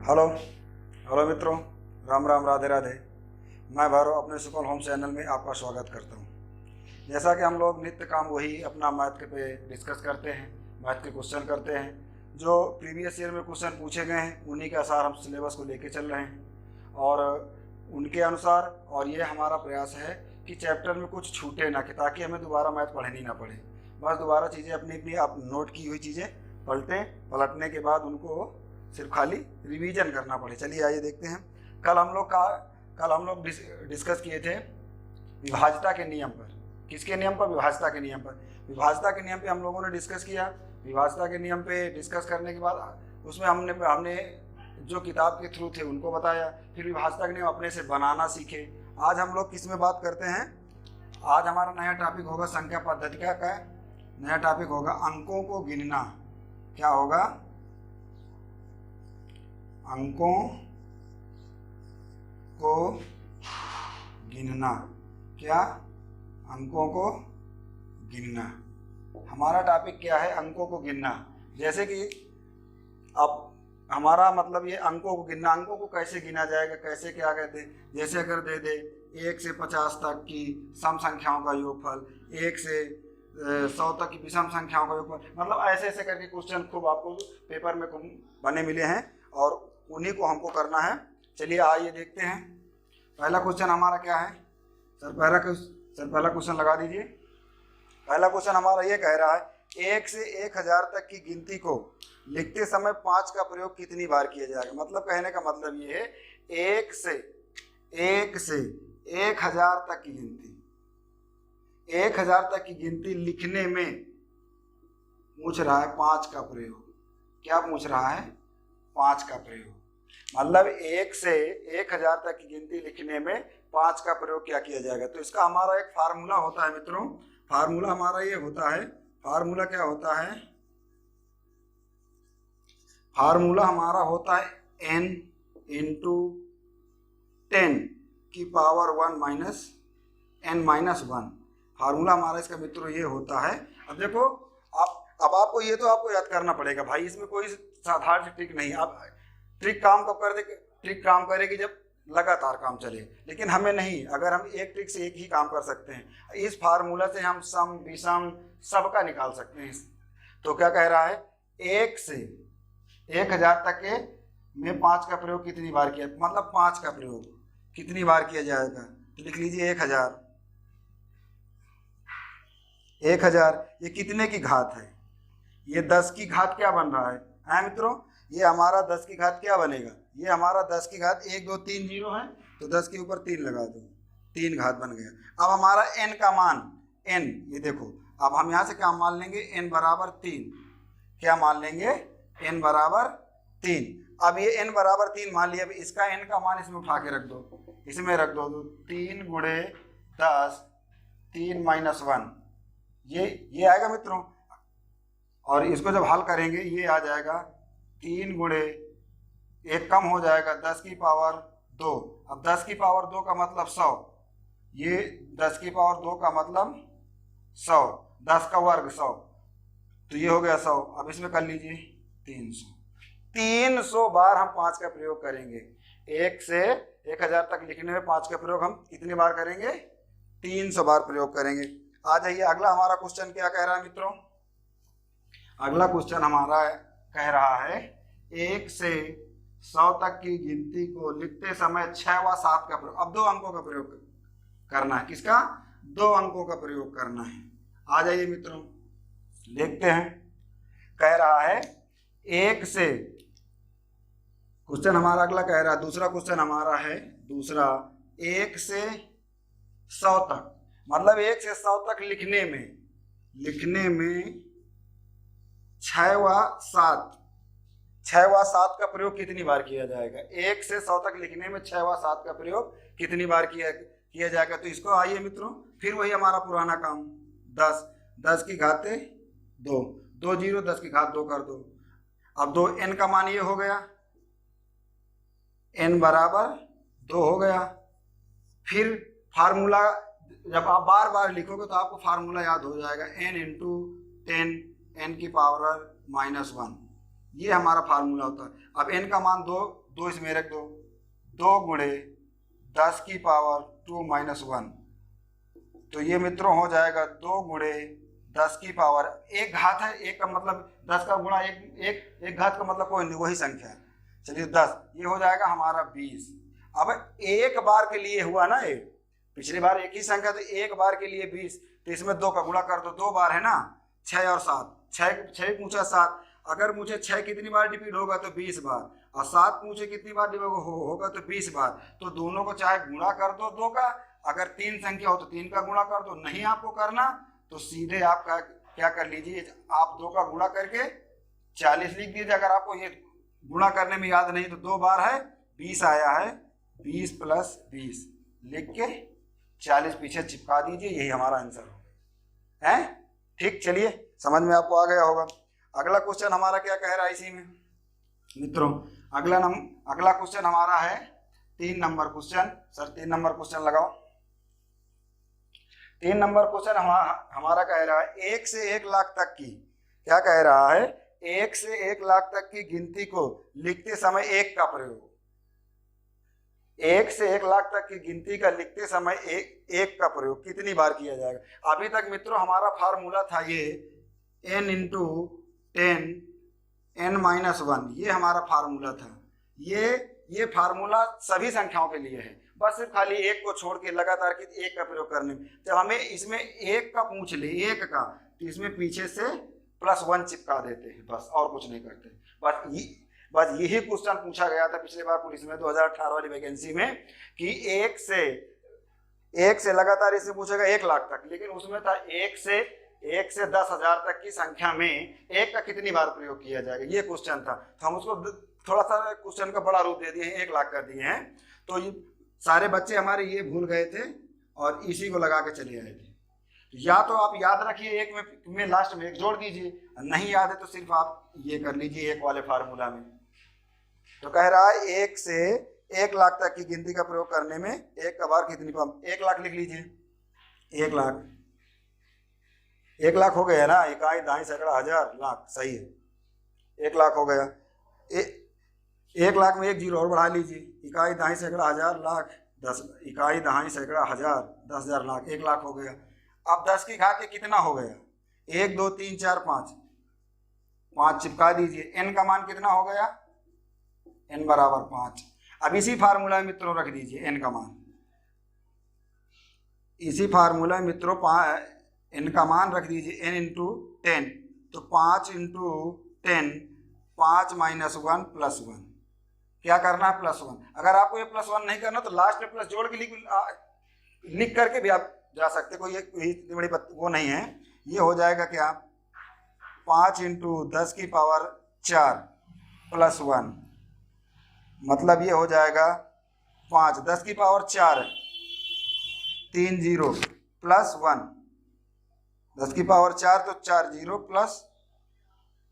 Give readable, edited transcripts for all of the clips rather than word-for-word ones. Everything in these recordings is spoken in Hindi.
हेलो हेलो मित्रों, राम राम, राधे राधे। मैं भैरव अपने सुपल होम चैनल में आपका स्वागत करता हूं। जैसा कि हम लोग नित्य काम वही अपना मैथ के पे डिस्कस करते हैं, मैथ के क्वेश्चन करते हैं। जो प्रीवियस ईयर में क्वेश्चन पूछे गए हैं उन्हीं के अनुसार हम सिलेबस को लेके चल रहे हैं और उनके अनुसार। और ये हमारा प्रयास है कि चैप्टर में कुछ छूटे ना, कि ताकि हमें दोबारा मैथ पढ़नी ना पड़े। बस दोबारा चीज़ें अपनी अपनी आप नोट की हुई चीज़ें पलटने के बाद उनको सिर्फ खाली रिवीजन करना पड़े। चलिए आइए देखते हैं। कल हम लोग डिस्कस किए थे विभाज्यता के नियम पर। किसके नियम पर? विभाज्यता के नियम पर। विभाज्यता के नियम पे हम लोगों ने डिस्कस किया। विभाज्यता के नियम पे डिस्कस करने के बाद उसमें हमने जो किताब के थ्रू थे उनको बताया। फिर विभाज्यता के नियम अपने से बनाना सीखे। आज हम लोग किस में बात करते हैं? आज हमारा नया टॉपिक होगा संख्या पद्धति का नया टॉपिक होगा अंकों को गिनना। क्या होगा? अंकों को गिनना। क्या? अंकों को गिनना। हमारा टॉपिक क्या है? अंकों को गिनना। जैसे कि अब हमारा मतलब ये अंकों को गिनना। अंकों को कैसे गिना जाएगा, कैसे क्या कहते हैं? जैसे अगर दे दे 1 से 50 तक की सम संख्याओं का योगफल, 1 से 100 तक की विषम संख्याओं का योगफल, मतलब ऐसे ऐसे करके क्वेश्चन खूब आपको पेपर में बने मिले हैं और उन्हीं को हमको करना है। चलिए आइए देखते हैं। पहला क्वेश्चन हमारा क्या है? सर पहला क्वेश्चन लगा दीजिए। पहला क्वेश्चन हमारा ये कह रहा है 1 से 1000 तक की गिनती को लिखते समय 5 का प्रयोग कितनी बार किया जाएगा। मतलब कहने का मतलब ये है 1 से 1000 तक की गिनती, 1000 तक की गिनती लिखने में पूछ रहा है 5 का प्रयोग। क्या पूछ रहा है? 5 का प्रयोग। मतलब 1 से 1000 तक की गिनती लिखने में 5 का प्रयोग क्या किया जाएगा। तो इसका हमारा एक फार्मूला होता है मित्रों। फार्मूला हमारा ये होता है। फार्मूला क्या होता है? फार्मूला हमारा होता है n इंटू 10 की पावर 1 माइनस n-1। फार्मूला हमारा इसका मित्रों ये होता है। अब देखो, अब आपको ये तो आपको याद करना पड़ेगा भाई, इसमें कोई साधारण ट्रिक नहीं। आप ट्रिक काम करेगी जब लगातार काम चले, लेकिन हमें नहीं। अगर हम एक ट्रिक से एक ही काम कर सकते हैं, इस फार्मूला से हम सम विषम सबका निकाल सकते हैं। तो क्या कह रहा है? 1 से 1000 तक के में 5 का प्रयोग कितनी बार किया, मतलब 5 का प्रयोग कितनी बार किया जाएगा। तो लिख लीजिए 1000। 1000 ये कितने की घात है? ये 10 की घात क्या बन रहा है मित्रों? ये हमारा 10 की घात क्या बनेगा? ये हमारा 10 की घात 1 2 3 0 है, तो 10 के ऊपर 3 लगा दो, 3 घात बन गया। अब हमारा n का मान n, ये देखो, अब हम यहाँ से क्या मान लेंगे? n बराबर 3। क्या मान लेंगे? n बराबर 3। अब ये n बराबर 3 मान लिया। अब इसका n का मान इसमें उठा के रख दो, इसमें रख दो। 3 गुणे 10 3 माइनस 1, ये आएगा मित्रों। और इसको जब हल करेंगे ये आ जाएगा 3 गुणे 1 कम हो जाएगा 10 की पावर 2। अब 10 की पावर 2 का मतलब 100। ये 10 की पावर 2 का मतलब 100, 10 का वर्ग 100, तो ये हो गया 100। अब इसमें कर लीजिए 300 बार हम 5 का प्रयोग करेंगे। 1 से 1000 तक लिखने में 5 का प्रयोग हम कितनी बार करेंगे? 300 बार प्रयोग करेंगे। आ जाइए, अगला हमारा क्वेश्चन क्या कह रहा है मित्रों? अगला क्वेश्चन हमारा कह रहा है 1 से 100 तक की गिनती को लिखते समय 6 व 7 का प्रयोग। अब 2 अंकों का प्रयोग करना है। किसका? 2 अंकों का प्रयोग करना है। आ जाइए मित्रों, देखते हैं। कह रहा है 1 से, क्वेश्चन हमारा अगला कह रहा है, दूसरा क्वेश्चन हमारा है 1 से 100 तक, मतलब 1 से 100 तक लिखने में 6 व 7 का प्रयोग कितनी बार किया जाएगा। 1 से 100 तक लिखने में 6 व 7 का प्रयोग कितनी बार किया जाएगा। तो इसको आइए मित्रों, फिर वही हमारा पुराना काम, 10 की घाते 2, 2 0, 10 की घात 2 कर दो। अब 2 n का मान ये हो गया, n बराबर 2 हो गया। फिर फार्मूला जब आप बार बार लिखोगे तो आपको फार्मूला याद हो जाएगा, n इंटू 10 n की पावर -1। ये हमारा फार्मूला होता है। अब n का मान 2 इसमें रख दो, 2 गुणे 10 की पावर 2 माइनस 1, तो ये मित्रों हो जाएगा 2 गुणे 10 की पावर, एक घात है, एक का मतलब 10 का गुणा एक घात का मतलब कोई नहीं, वही संख्या है। चलिए 10, ये हो जाएगा हमारा 20। अब एक बार के लिए हुआ ना, ये पिछली बार एक ही संख्या, तो एक बार के लिए 20, तो इसमें 2 का गुणा कर दो, 2 बार है ना, 6 और 7, 6 पूछा 7, अगर मुझे 6 कितनी बार रिपीट होगा तो 20 बार, और 7 मुझे कितनी बार रिपीट होगा तो 20 बार, तो दोनों को चाहे गुणा कर दो 2 का, अगर 3 संख्या हो तो 3 का गुणा कर दो, नहीं आपको करना तो सीधे आप क्या कर लीजिए, आप 2 का गुणा करके 40 लिख दीजिए। अगर आपको ये गुणा करने में याद नहीं तो 2 बार है 20 आया है, 20 प्लस 20 लिख के 40 पीछे चिपका दीजिए, यही हमारा आंसर है। ठीक, चलिए समझ में आपको आ गया होगा। अगला क्वेश्चन हमारा क्या कह रहा है इसी में मित्रों, अगला क्वेश्चन हमारा है 3 number question. Sir 3 number question लगाओ। 3 नंबर क्वेश्चन हमारा कह रहा है 1 से 1 लाख तक की, क्या कह रहा है, 1 से 1 लाख तक की गिनती को लिखते समय 1 का प्रयोग। 1 से 1 लाख तक की गिनती का लिखते समय एक का प्रयोग कितनी बार किया जाएगा। अभी तक मित्रों हमारा फार्मूला था ये n इंटू 10 n माइनस 1, ये हमारा फार्मूला था। ये फार्मूला सभी संख्याओं के लिए है, बस सिर्फ खाली एक को छोड़ के लगातार कि एक का प्रयोग करने में। जब हमें इसमें एक का पूछ ले, एक का, तो इसमें पीछे से +1 चिपका देते हैं, बस और कुछ नहीं करते। बस यही क्वेश्चन पूछा गया था पिछले बार पुलिस में 2018 वाली वैकेंसी में कि 1 से लगातार इसमें पूछेगा 1 लाख तक, लेकिन उसमें था 1 से 10,000 तक की संख्या में 1 का कितनी बार प्रयोग किया जाएगा, ये क्वेश्चन था। तो हम उसको थोड़ा सा क्वेश्चन का बड़ा रूप दे दिए हैं, 1 लाख कर दिए हैं। तो सारे बच्चे हमारे ये भूल गए थे और इसी को लगा के चले आए थे। या तो आप याद रखिए, एक में लास्ट में 1 जोड़ दीजिए, नहीं याद है तो सिर्फ आप ये कर लीजिए 1 वाले फार्मूला में। तो कह रहा है 1 से 1 लाख तक की गिनती का प्रयोग करने में 1 का बार कितनी बार, 1 लाख लिख लीजिए। 1 लाख हो गया ना, इकाई दहाई सैकड़ा हजार लाख, सही है, 1 लाख हो गया। 1 लाख में 1 जीरो और बढ़ा लीजिए, इकाई दहाई सैकड़ा हजार लाख 10, इकाई दहाई सैकड़ा हजार 10,000 लाख, 1 लाख हो गया। अब 10 की घात कितना हो गया, 1 2 3 4 5 चिपका दीजिए। n का मान कितना हो गया, n बराबर 5। अब इसी फार्मूला में मित्रों रख दीजिए n का मान, इसी फार्मूला में मित्रों n का मान रख दीजिए, n इंटू 10, तो 5 इंटू 10, 5 माइनस 1 प्लस 1, क्या करना है +1। अगर आपको ये +1 नहीं करना तो लास्ट में प्लस जोड़ के लिख करके भी आप जा सकते, कोई इतनी बड़ी वो नहीं है। ये हो जाएगा क्या, 5 इंटू 10 की पावर 4 प्लस 1, मतलब ये हो जाएगा 5 10 की पावर 4 3 0 प्लस 1, 10 की पावर 4 तो 4 0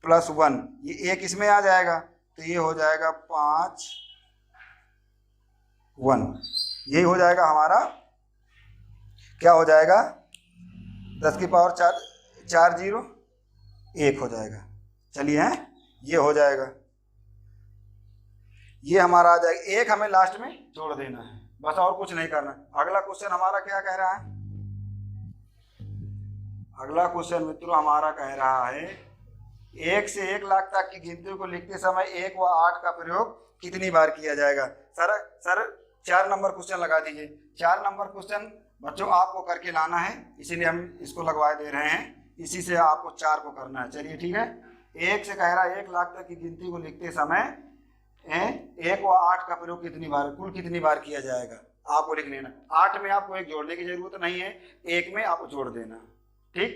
प्लस 1, ये 1 इसमें आ जाएगा, तो ये हो जाएगा 5 1, यही हो जाएगा हमारा, क्या हो जाएगा 10 की पावर 4 0 1 हो जाएगा। चलिए हैं, ये हो जाएगा, ये हमारा आ जाएगा। 1 हमें लास्ट में जोड़ देना है, बस और कुछ नहीं करना। अगला क्वेश्चन हमारा क्या कह रहा है, अगला क्वेश्चन मित्रों हमारा कह रहा है 1 से 1 लाख तक की गिनती को लिखते समय 1 व 8 का प्रयोग कितनी बार किया जाएगा। सर 4 नंबर क्वेश्चन लगा दीजिए। 4 नंबर क्वेश्चन बच्चों आपको करके लाना है, इसीलिए हम इसको लगवाए दे रहे हैं, इसी से आपको 4 को करना है। चलिए ठीक है, 1 से कह रहा है 1 लाख तक की गिनती को लिखते समय 1 व 8 का प्रयोग कितनी बार, कुल कितनी बार किया जाएगा, आपको लिख लेना। 8 में आपको 1 जोड़ने की जरूरत नहीं है, 1 में आपको जोड़ देना। ठीक,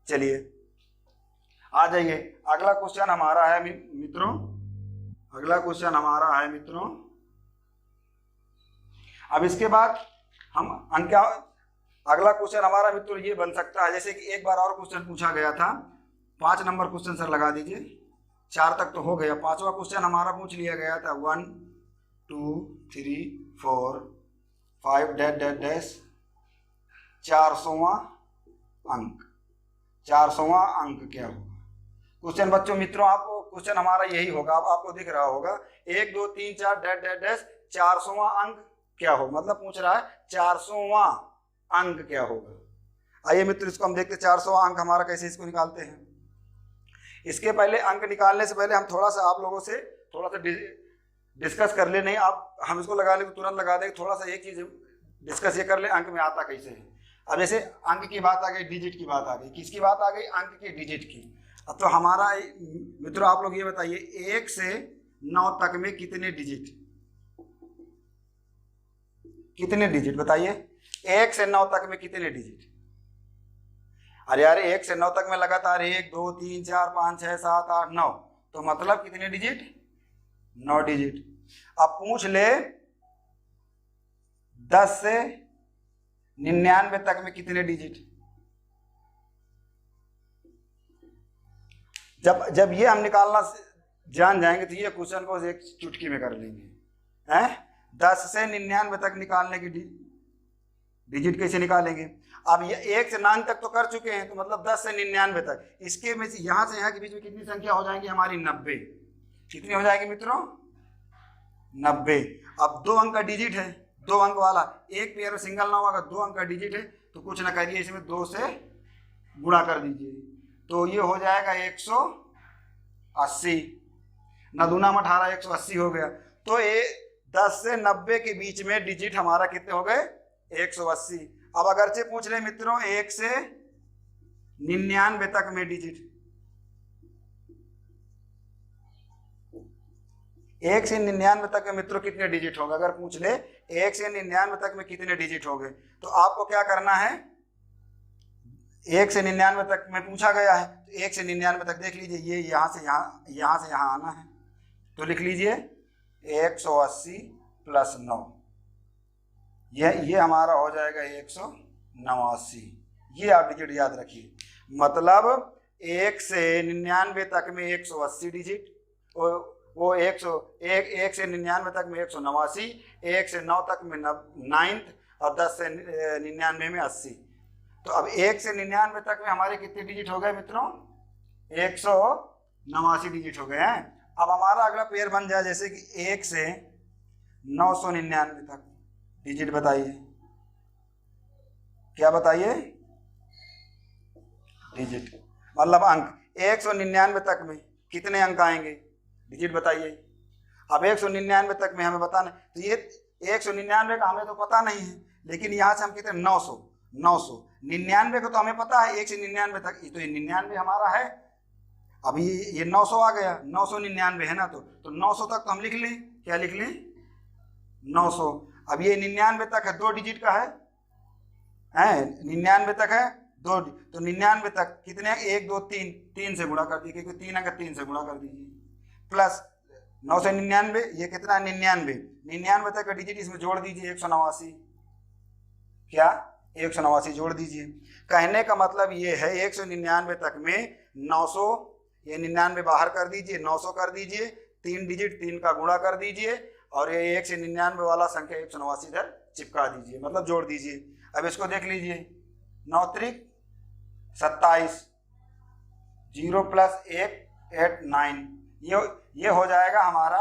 चलिए आ जाइए। अगला क्वेश्चन हमारा है मित्रों, अगला क्वेश्चन हमारा है मित्रों, अब इसके बाद हम अगला क्वेश्चन हमारा मित्रों ये बन सकता है, जैसे कि एक बार और क्वेश्चन पूछा गया था, 5 नंबर क्वेश्चन सर लगा दीजिए। 4 तक तो हो गया, 5वां क्वेश्चन हमारा पूछ लिया गया था 1 2 3 4 5 डैश 400वां अंक, 400वां अंक क्या होगा। क्वेश्चन बच्चों मित्रों आपको क्वेश्चन हमारा यही होगा। अब आपको दिख रहा होगा 1 2 3 4 डैश डैश डैश 400वां अंक क्या हो, मतलब पूछ रहा है 400वां अंक क्या होगा। आइए मित्र इसको हम देखते हैं 400वां अंक हमारा कैसे इसको निकालते हैं। इसके पहले अंक निकालने से पहले हम थोड़ा सा आप लोगों से थोड़ा सा डिस्कस कर ले। नहीं आप हम इसको लगा ले तो तुरंत लगा दें, थोड़ा सा एक चीज डिस्कस ये कर ले अंक में आता कैसे है। अब जैसे अंक की बात आ गई, डिजिट की बात आ गई, किसकी बात आ गई, अंक की डिजिट की। अब तो हमारा मित्रों आप लोग ये बताइए 1 से 9 तक में कितने डिजिट, कितने डिजिट बताइए, 1 से 9 तक में कितने डिजिट। अरे यार 1 से 9 तक में लगातार 1 2 3 4 5 6 7 8 9, तो मतलब कितने डिजिट, 9 डिजिट। अब पूछ ले 10 से 99 तक में कितने डिजिट। जब ये हम निकालना जान जाएंगे तो ये क्वेश्चन को एक चुटकी में कर लेंगे हैं। 10 से 99 तक निकालने की डिजिट कैसे निकालेंगे। अब ये 1 से 9 तक तो कर चुके हैं, तो मतलब 10 से 99 तक, इसके में से यहाँ के बीच में कितनी संख्या हो जाएंगी हमारी, 90। कितनी हो जाएगी मित्रों, 90। अब 2 अंक का डिजिट है, 2 अंक वाला, एक पेयर में सिंगल ना होगा, 2 अंक का डिजिट है, तो कुछ ना करिए इसमें 2 से गुणा कर दीजिए, तो ये हो जाएगा 180। न दूना में 18, 180 हो गया। तो ये 10 से 90 के बीच में डिजिट हमारा कितने हो गए, 180। अब अगरचे पूछ रहे मित्रों 1 से 99 तक में डिजिट, 1 से 99 तक में मित्रों कितने डिजिट होंगे। अगर पूछ ले 1 से 99 तक में कितने डिजिट होंगे, तो आपको क्या करना है, 1 से 99 तक में पूछा गया है, तो 1 से 99 तक देख लीजिए, ये यहाँ से यहाँ आना है, तो लिख लीजिए 180 प्लस 9, ये हमारा हो जाएगा 189। ये आप डिजिट याद रखिए, मतलब 1 से 99 तक में 180 डिजिट, वो 1 से 99 तक में 189, 1 से 9 तक में 9, और 10 से 99 में 80। तो अब 1 से 99 तक में हमारे कितने डिजिट हो गए मित्रों, 189 डिजिट हो गए हैं। अब हमारा अगला पेयर बन जाए जैसे कि 1 से 999 तक डिजिट बताइए, क्या बताइए, डिजिट मतलब अंक। 199 तक में कितने अंक आएंगे, डिजिट बताइए। अब 199 तक में हमें बताना, तो ये 199 का हमें तो पता नहीं है, लेकिन यहाँ से हम कितने 999 को तो हमें पता है 1 से 99 तक, तो ये 99 हमारा है। अब ये 900 आ गया, 999 है ना, तो 900 तक तो हम लिख लें, क्या लिख लें, 900। अब ये 99 तक है, 2 डिजिट का है 99 तक है 2, तो 99 तक कितने, 1 2 3, 3 से गुणा कर दीजिए, क्योंकि 3 अंक 3 से गुणा कर दीजिए, प्लस 9 से 99, ये कितना है 99 तक का डिजिट इसमें जोड़ दीजिए 189, क्या 189 जोड़ दीजिए। कहने का मतलब ये है 199 तक में 900, ये 99 बाहर कर दीजिए, 900 कर दीजिए, 3 डिजिट 3 का गुणा कर दीजिए, और ये 1 से 99 वाला संख्या 189 इधर चिपका दीजिए, मतलब जोड़ दीजिए। अब इसको देख लीजिए, 9 त्रिक 27, 0 प्लस 1 8 9, ये हो जाएगा हमारा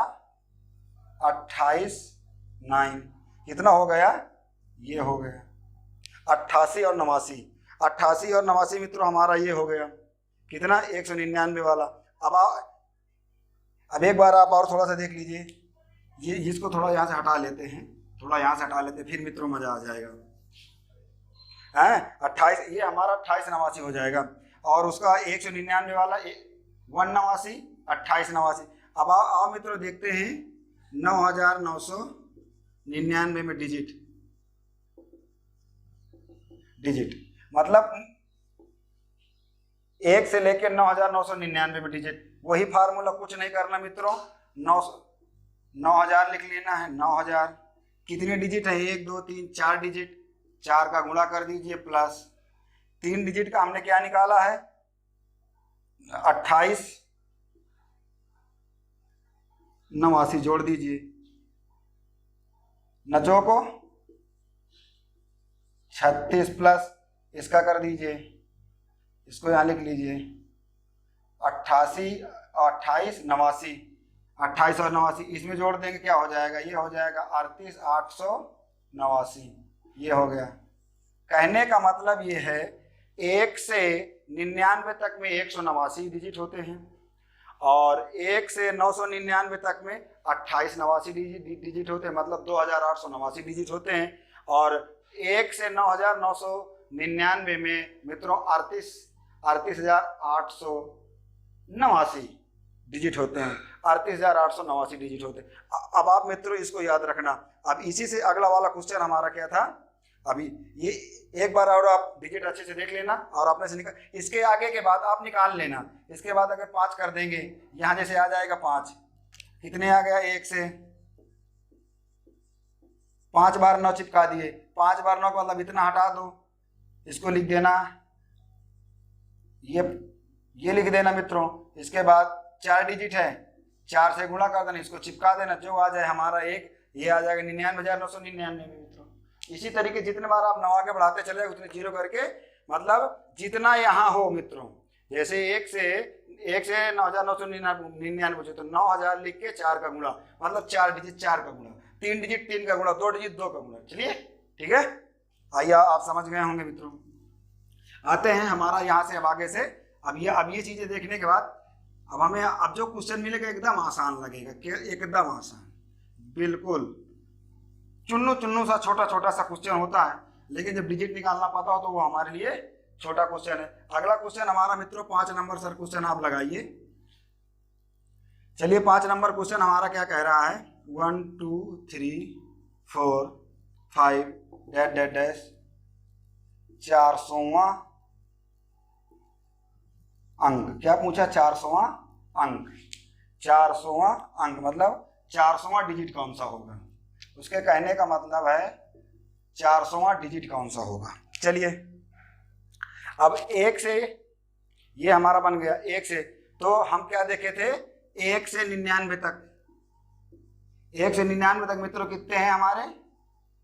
28 9। कितना हो गया, ये हो गया 88 और 89, 88 और 89 मित्रों हमारा ये हो गया कितना, 199 वाला। अब एक बार आप और थोड़ा सा देख लीजिए, ये इसको थोड़ा यहाँ से हटा लेते हैं, थोड़ा यहाँ से हटा लेते हैं, फिर मित्रों मजा आ जाएगा। हैं 28, ये हमारा 28 89 हो जाएगा, और उसका 199 वाला 189 28 89। अब आओ मित्रों देखते हैं 9999 में डिजिट मतलब 1 से लेकर 9999 में डिजिट। वही फार्मूला, कुछ नहीं करना मित्रों, 9000 लिख लेना है। 9000 कितने डिजिट है, 1 2 3 4 डिजिट, 4 का गुणा कर दीजिए, प्लस 3 डिजिट का हमने क्या निकाला है 28 89 जोड़ दीजिए, नचो को 36 प्लस इसका कर दीजिए, इसको यहाँ लिख लीजिए 88 28 नवासी, 28 और 89 इसमें जोड़ देंगे, क्या हो जाएगा, ये हो जाएगा 38,889, ये हो गया। कहने का मतलब ये है 1 से 99 तक में 189 डिजिट होते हैं, और 1 से 999 तक में 28 नवासी डिजिट होते हैं, मतलब 2889 डिजिट होते हैं। और 1 से 9999 में मित्रों 38,889 डिजिट होते हैं, 38,889 डिजिट होते हैं। अब आप मित्रों इसको याद रखना। अब इसी से अगला वाला क्वेश्चन हमारा क्या था, अभी ये एक बार और आप डिजिट अच्छे से देख लेना और अपने से निकाल, इसके आगे के बाद आप निकाल लेना। इसके बाद अगर 5 कर देंगे, यहाँ जैसे आ जाएगा 5, कितने आ गया, 1 से 5 बार 9 चिपका दिए, 5 बार 9 का मतलब इतना हटा दो, इसको लिख देना, ये लिख देना मित्रों। इसके बाद 4 डिजिट है, 4 से गुणा कर देना, इसको चिपका देना, जो आ जाए हमारा 1, ये आ जाएगा 99,999 में मित्रों। इसी तरीके जितने बार आप 9 आगे बढ़ाते चले उतने जीरो करके, मतलब जितना यहाँ हो मित्रों, जैसे 1 से 9,999 पूछे तो 9,000 लिख के 4 का गुणा, मतलब 4 डिजिट 4 का गुणा, 3 डिजिट 3 का गुणा, 2 डिजिट 2 का गुणा। चलिए ठीक है, आइए आप समझ गए होंगे मित्रों। आते हैं हमारा यहाँ से अब आगे से, अब ये चीजें देखने के बाद अब हमें अब जो क्वेश्चन मिलेगा एकदम आसान लगेगा, एकदम आसान, बिल्कुल चुन्नू सा छोटा सा क्वेश्चन होता है, लेकिन जब डिजिट निकालना पता हो तो वो हमारे लिए छोटा क्वेश्चन है। अगला क्वेश्चन हमारा मित्रों 5 नंबर सर क्वेश्चन आप लगाइए। चलिए 5 नंबर क्वेश्चन हमारा क्या कह रहा है, 1 2 3 4 5 डैश डैश डैश 400वां अंक। क्या पूछा, 400वां अंक। 400वां अंक मतलब 400वां डिजिट कौन सा होगा, उसके कहने का मतलब है 400वां डिजिट कौन सा होगा। चलिए अब 1 से ये हमारा बन गया, 1 से तो हम क्या देखे थे, 1 से 99 तक, 1 से 99 तक मित्रों कितने हैं हमारे,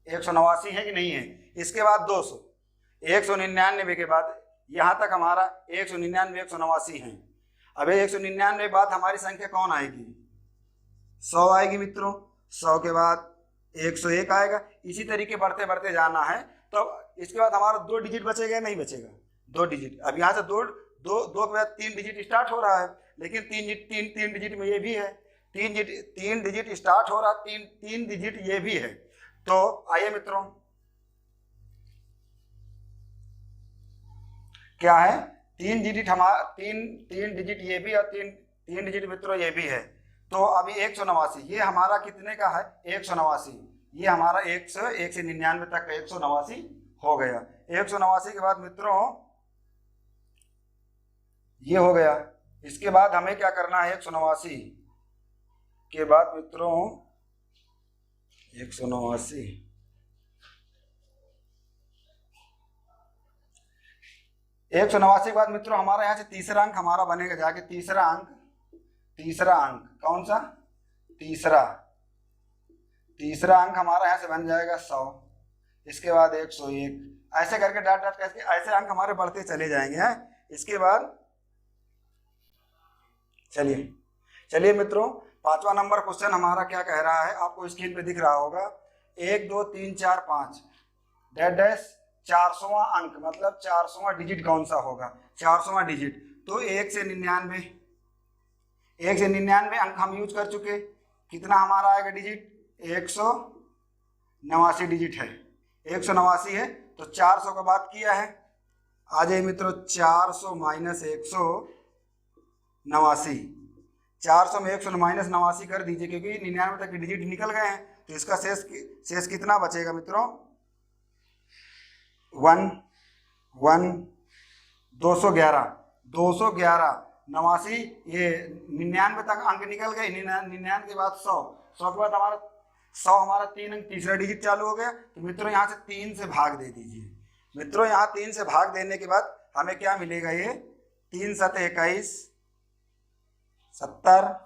189 है कि नहीं है। इसके बाद 200, 199 के बाद यहाँ तक हमारा 199 189 है। अब 199 के बाद हमारी संख्या कौन आएगी, 100 आएगी मित्रों। 100 के बाद 101 आएगा, इसी तरीके बढ़ते बढ़ते जाना है। तो इसके बाद हमारा 2 डिजिट बचेगा, नहीं बचेगा, 2 डिजिट। अब यहाँ से दो के बाद 3 डिजिट स्टार्ट हो रहा है, लेकिन 3 डिजिट में ये भी है, 3 डिजिट स्टार्ट हो रहा है, 3 डिजिट ये भी है। तो आइए मित्रों, क्या है, 3 डिजिट हमारा, 3 डिजिट ये भी और 3 डिजिट मित्रों ये भी है। तो अभी 189 ये हमारा कितने का है, 189, ये हमारा 1 से 99 तक का 189 हो गया। 189 के बाद मित्रों ये हो गया। इसके बाद हमें क्या करना है, 189 के बाद मित्रों 189 के बाद मित्रों हमारा यहाँ से तीसरा अंक हमारा बनेगा, जाके तीसरा अंक कौन सा, तीसरा अंक हमारा यहाँ से बन जाएगा 100। इसके बाद 101, ऐसे करके डाट करके ऐसे अंक हमारे बढ़ते चले जाएंगे हैं। इसके बाद चलिए मित्रों 5वां नंबर क्वेश्चन हमारा क्या कह रहा है, आपको स्क्रीन पे दिख रहा होगा, 1 2 3 4 5 डैश डैश 400वां अंक, मतलब 400वां डिजिट कौन सा होगा, 400वां डिजिट। तो 1 से 99 अंक हम यूज कर चुके, कितना हमारा आएगा डिजिट, 189 डिजिट है, 189 है। तो 400 का बात किया है, आ जाइए मित्रों 400 माइनस 189, 400 में 100 माइनस 89 कर दीजिए, क्योंकि 99 तक के डिजिट निकल गए हैं। तो इसका शेष कितना बचेगा मित्रों, 211 89, ये 99 तक अंक निकल गए, 99 के बाद 100 के बाद हमारा 100 हमारा 3 अंक तीसरा डिजिट चालू हो गया। तो मित्रों यहाँ से 3 से भाग दे दीजिए मित्रों, यहाँ 3 से भाग देने के बाद हमें क्या मिलेगा, ये 3 7 21 70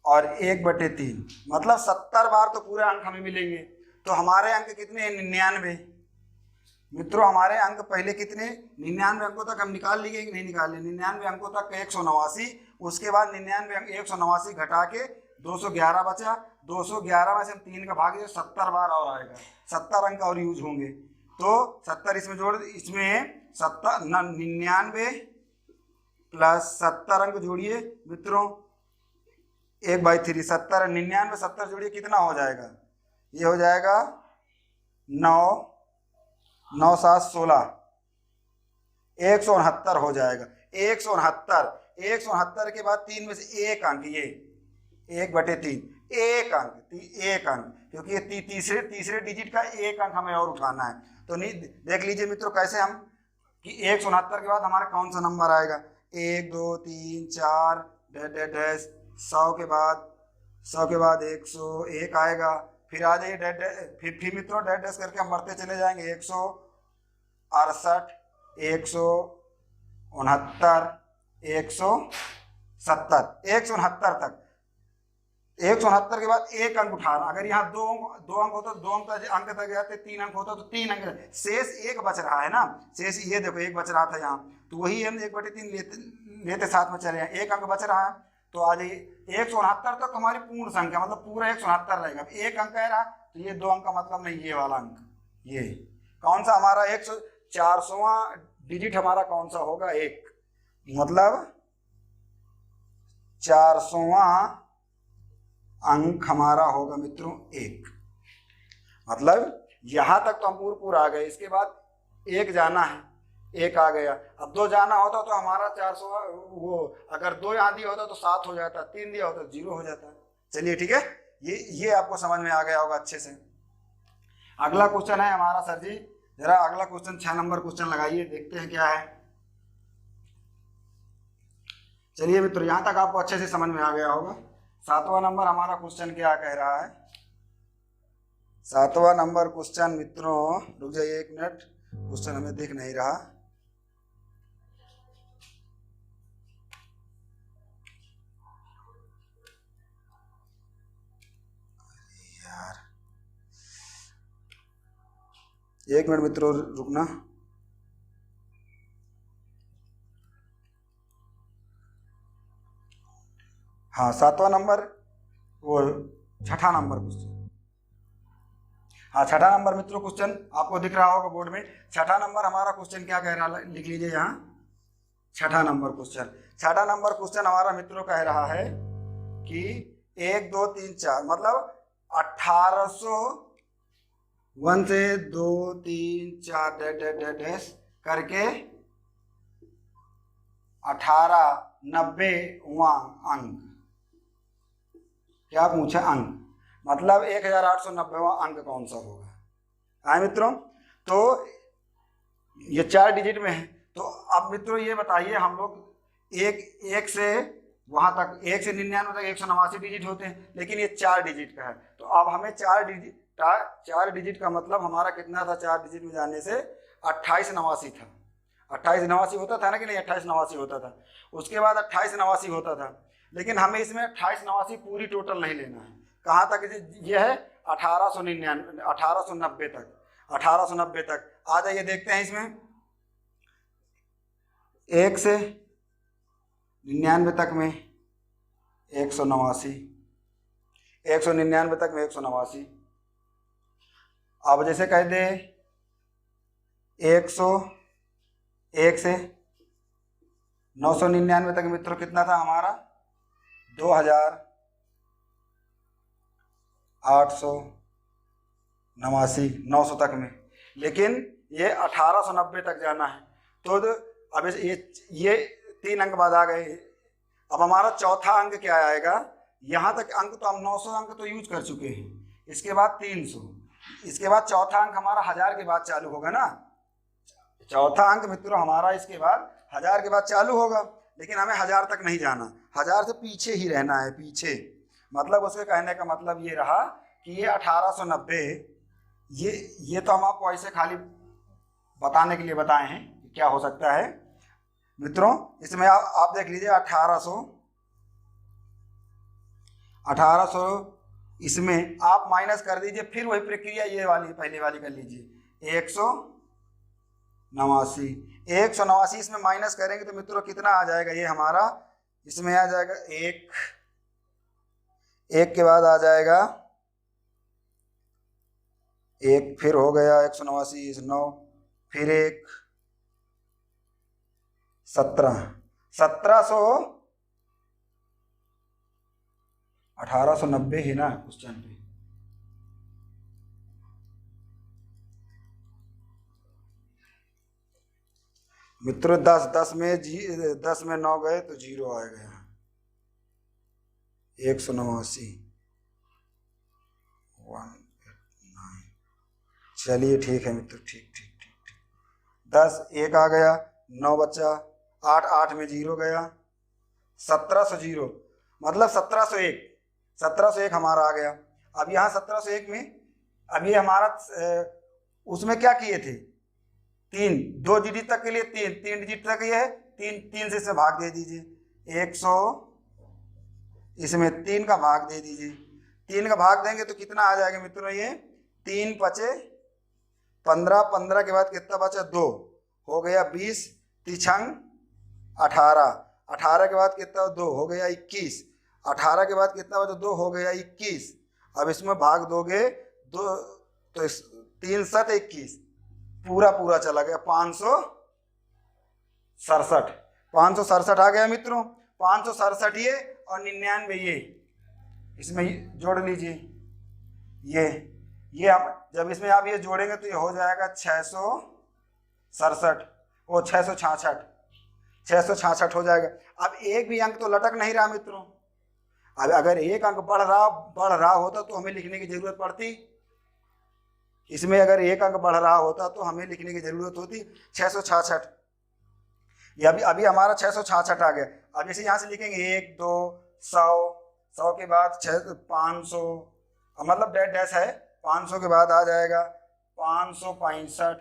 और 1/3, मतलब 70 बार तो पूरे अंक हमें मिलेंगे। तो हमारे अंक कितने हैं, 99 मित्रों। हमारे अंक पहले कितने, 99 अंकों तक हम निकाल लिए कि नहीं निकाले, 99 अंकों तक 189 उसके बाद 99 अंक 189 घटा के 211 बचा। 211 में से हम 3 का भाग 70 बार और आएगा, 70 अंक और यूज होंगे। तो 70 इसमें जोड़, इसमें 99 प्लस 70 अंक जोड़िए मित्रों 1/3, 70 99 70 जोड़िए कितना हो जाएगा, ये हो जाएगा 9 9 7 16 169 हो जाएगा। 169 के बाद 3 में से एक अंक, ये 1/3 एक अंक, क्योंकि ये तीसरे डिजिट का एक अंक हमें और उठाना है। तो नहीं, देख लीजिए मित्रों कैसे हम कि 169 के बाद हमारा कौन सा नंबर आएगा, 1 2 3 4 डैश 100 के बाद 101 आएगा। फिर आ जाइए फिर मित्रों डैश करके हम बढ़ते चले जाएंगे, 168 169 170 169 तक। 169 के बाद एक अंक उठाना, अगर यहाँ दो अंक होता तो 2 अंक तक जाते, 3 अंक होता तो 3 अंक, शेष एक बच रहा है ना, शेष ये देखो एक बच रहा था यहाँ, तो वही हम 1/3 लेते साथ में चले, एक अंक बच रहा है। तो आ जाइए 169 तक हमारी पूर्ण संख्या, मतलब पूरा 169 रहेगा। एक अंक कह रहा तो ये 2 अंक का मतलब नहीं, ये वाला अंक, ये कौन सा हमारा 400वां डिजिट हमारा कौन सा होगा, 1, मतलब 400वां अंक हमारा होगा मित्रों 1। मतलब यहां तक तो हम पूरा आ गए, इसके बाद 1 जाना है, 1 आ गया। अब 2 जाना होता तो हमारा 400, वो अगर 2 यहाँ दिया होता तो 7 हो जाता, 3 दिया होता तो 0 हो जाता। चलिए ठीक है, ये आपको समझ में आ गया होगा अच्छे से। अगला क्वेश्चन है हमारा, सर जी जरा अगला क्वेश्चन 6 नंबर क्वेश्चन लगाइए, देखते हैं क्या है। चलिए मित्रों यहाँ तक आपको अच्छे से समझ में आ गया होगा। 7वां नंबर हमारा क्वेश्चन क्या कह रहा है, 7वां नंबर क्वेश्चन मित्रों, रुक जाइए 1 मिनट, क्वेश्चन हमें दिख नहीं रहा। यार 1 मिनट मित्रों रुकना। हाँ 7वां नंबर, वो 6ठा नंबर क्वेश्चन, हाँ 6ठा नंबर मित्रों क्वेश्चन आपको दिख रहा होगा बोर्ड में। 6ठा नंबर हमारा क्वेश्चन क्या कह रहा है, लिख लीजिए यहाँ 6ठा नंबर क्वेश्चन। 6ठा नंबर क्वेश्चन हमारा मित्रों कह रहा है कि 1 2 3 4, मतलब 1801 से 2 3 4 डैश करके 1890वां अंक, क्या पूछा अंक, मतलब 1890वां अंक कौन सा होगा। आए मित्रों, तो ये 4 डिजिट में है। तो अब मित्रों ये बताइए, हम लोग एक से वहां तक, 1 से 99 तक 189 डिजिट होते हैं, लेकिन ये 4 डिजिट का है। तो अब हमें 4 डिजिट का मतलब हमारा कितना था, 4 डिजिट में जाने से 2889 था। 2889 होता था ना कि नहीं, 2889 होता था। उसके बाद 2889 होता था, लेकिन हमें इसमें 2889 पूरी टोटल नहीं लेना है। कहाँ तक ये है, 1899 1890 तक, 1890 तक। आ जाइए देखते हैं इसमें, 1 से 99 तक में 189, 199 तक में 189। अब जैसे कह दे 1 से 999 तक मित्रों कितना था हमारा, 2889, 900 तक में। लेकिन ये 1890 तक जाना है, तो अब ये 3 अंक बाद आ गए। अब हमारा चौथा अंक क्या आएगा, यहाँ तक अंक तो हम 900 अंक तो यूज कर चुके हैं, इसके बाद 300, इसके बाद चौथा अंक हमारा 1000 के बाद चालू होगा ना। चौथा अंक मित्रों हमारा इसके बाद 1000 के बाद चालू होगा, लेकिन हमें 1000 तक नहीं जाना, 1000 से पीछे ही रहना है, पीछे। मतलब उसके कहने का मतलब ये रहा कि ये 1890, ये तो हम आपको ऐसे खाली बताने के लिए बताए हैं कि क्या हो सकता है मित्रों। इसमें आप देख लीजिए 1800 इसमें आप माइनस कर दीजिए, फिर वही प्रक्रिया ये वाली पहले वाली कर लीजिए, 189 इसमें माइनस करेंगे तो मित्रों कितना आ जाएगा, ये हमारा इसमें आ जाएगा एक, एक के बाद आ जाएगा एक, फिर हो गया 189, 9, फिर एक 17, 1700, 1890 है ना क्वेश्चन पे। मित्रों 10 में 9 गए तो 0 आ गया, 189, 189। चलिए ठीक है मित्रों, ठीक ठीक ठीक ठीक। 10, एक आ गया, 9 बचा, 8, 8 में 0 गया, 1700 0, मतलब 1701, 1701 हमारा आ गया। अब यहाँ 1701 में अभी हमारा उसमें क्या किए थे, 3, 2 डिजिट तक के लिए 3, 3 डिजिट तक ये है, 3 से इसमें भाग दे दीजिए, 100, इसमें 3 का भाग दे दीजिए, 3 का भाग देंगे तो कितना आ जाएगा मित्रों, ये 3 पचे 15, 15 के बाद कितना बचा, 2 हो गया, 20 तिछंग 18, 18 के बाद कितना, 2 हो गया, 21, 18 के बाद कितना बचा, 2 हो गया, 21। अब इसमें भाग दोगे 2 तो 3 7 21, पूरा पूरा चला गया, 567, 567 आ गया मित्रों। 567 ये और 99 ये, इसमें जोड़ लीजिए, ये आप जब इसमें आप ये जोड़ेंगे तो ये हो जाएगा 667, वो 666, 666 हो जाएगा। अब एक भी अंक तो लटक नहीं रहा मित्रों। अब अगर एक अंक बढ़ रहा होता तो हमें लिखने की जरूरत पड़ती, इसमें अगर एक अंक बढ़ रहा होता तो हमें लिखने की जरूरत होती 666। ये अभी हमारा 666 आ गया। अब इसे यहाँ से लिखेंगे 1 2 100, 100 के बाद 500, मतलब डैश है, 500 के बाद आ जाएगा 565,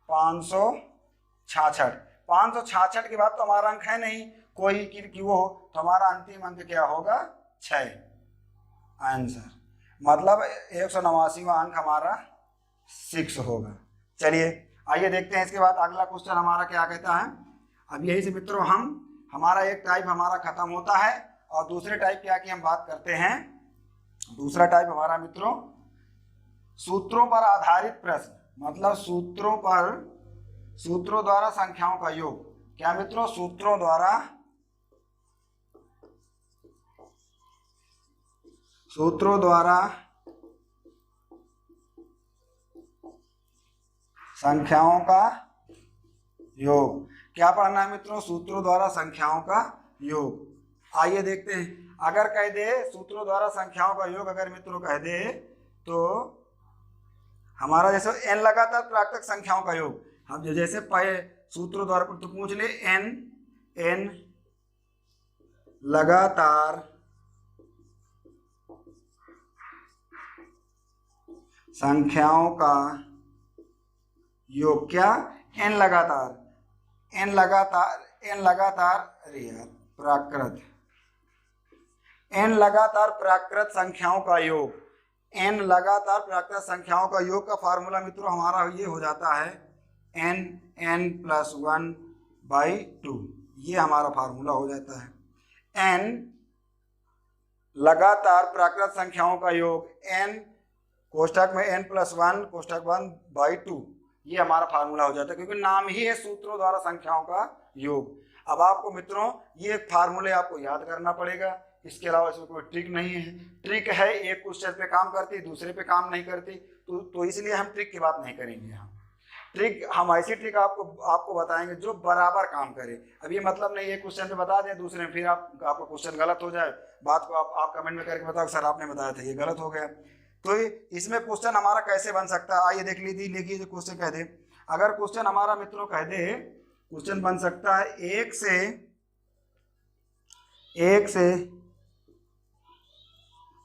566, 566 के बाद तो हमारा अंक है नहीं कोई कि वो हो, तो हमारा अंतिम अंक क्या होगा, 6 आंसर, मतलब 189वां अंक हमारा 6 होगा। चलिए आइए देखते हैं इसके बाद अगला क्वेश्चन हमारा क्या कहता है। अब यही से मित्रों हमारा एक टाइप हमारा खत्म होता है और दूसरे टाइप क्या की हम बात करते हैं। दूसरा टाइप हमारा मित्रों सूत्रों पर आधारित प्रश्न, मतलब सूत्रों द्वारा संख्याओं का योग। क्या मित्रों, सूत्रों द्वारा संख्याओं का योग। क्या पढ़ना है मित्रों, सूत्रों द्वारा संख्याओं का योग। आइए देखते हैं। अगर कह दे सूत्रों द्वारा संख्याओं का योग, अगर मित्रों कह दे तो हमारा जैसे n लगातार प्राकृतिक संख्याओं का योग, हम जैसे सूत्रों द्वारा तो पूछ ले n लगातार संख्याओं का योग। क्या, n लगातार अरे यार प्राकृत, n लगातार प्राकृत संख्याओं का योग। n लगातार प्राकृत संख्याओं का योग का फार्मूला मित्रों हमारा ये हो जाता है n+1/2, ये हमारा फार्मूला हो जाता है। n लगातार प्राकृत संख्याओं का योग, n कोष्ठक में n+1 कोष्ठक 1/2, ये हमारा फार्मूला हो जाता है, क्योंकि नाम ही है सूत्रों द्वारा संख्याओं का योग। अब आपको मित्रों ये फार्मूले आपको याद करना पड़ेगा, इसके अलावा इसमें कोई ट्रिक नहीं है। ट्रिक है एक क्वेश्चन पे काम करती, दूसरे पे काम नहीं करती, तो इसलिए हम ट्रिक की बात नहीं करेंगे। हम ऐसी ट्रिक आपको बताएंगे जो बराबर काम करे। अब ये मतलब नहीं एक क्वेश्चन पे बता दें, दूसरे में फिर आपका क्वेश्चन गलत हो जाए, बात को आप कमेंट में करके बताओ सर आपने बताया था ये गलत हो गया। तो इसमें क्वेश्चन हमारा कैसे बन सकता है, आइए देख लीजिए। देखिए जो क्वेश्चन कह दे, अगर क्वेश्चन हमारा मित्रों कह दे, क्वेश्चन बन सकता है 1 से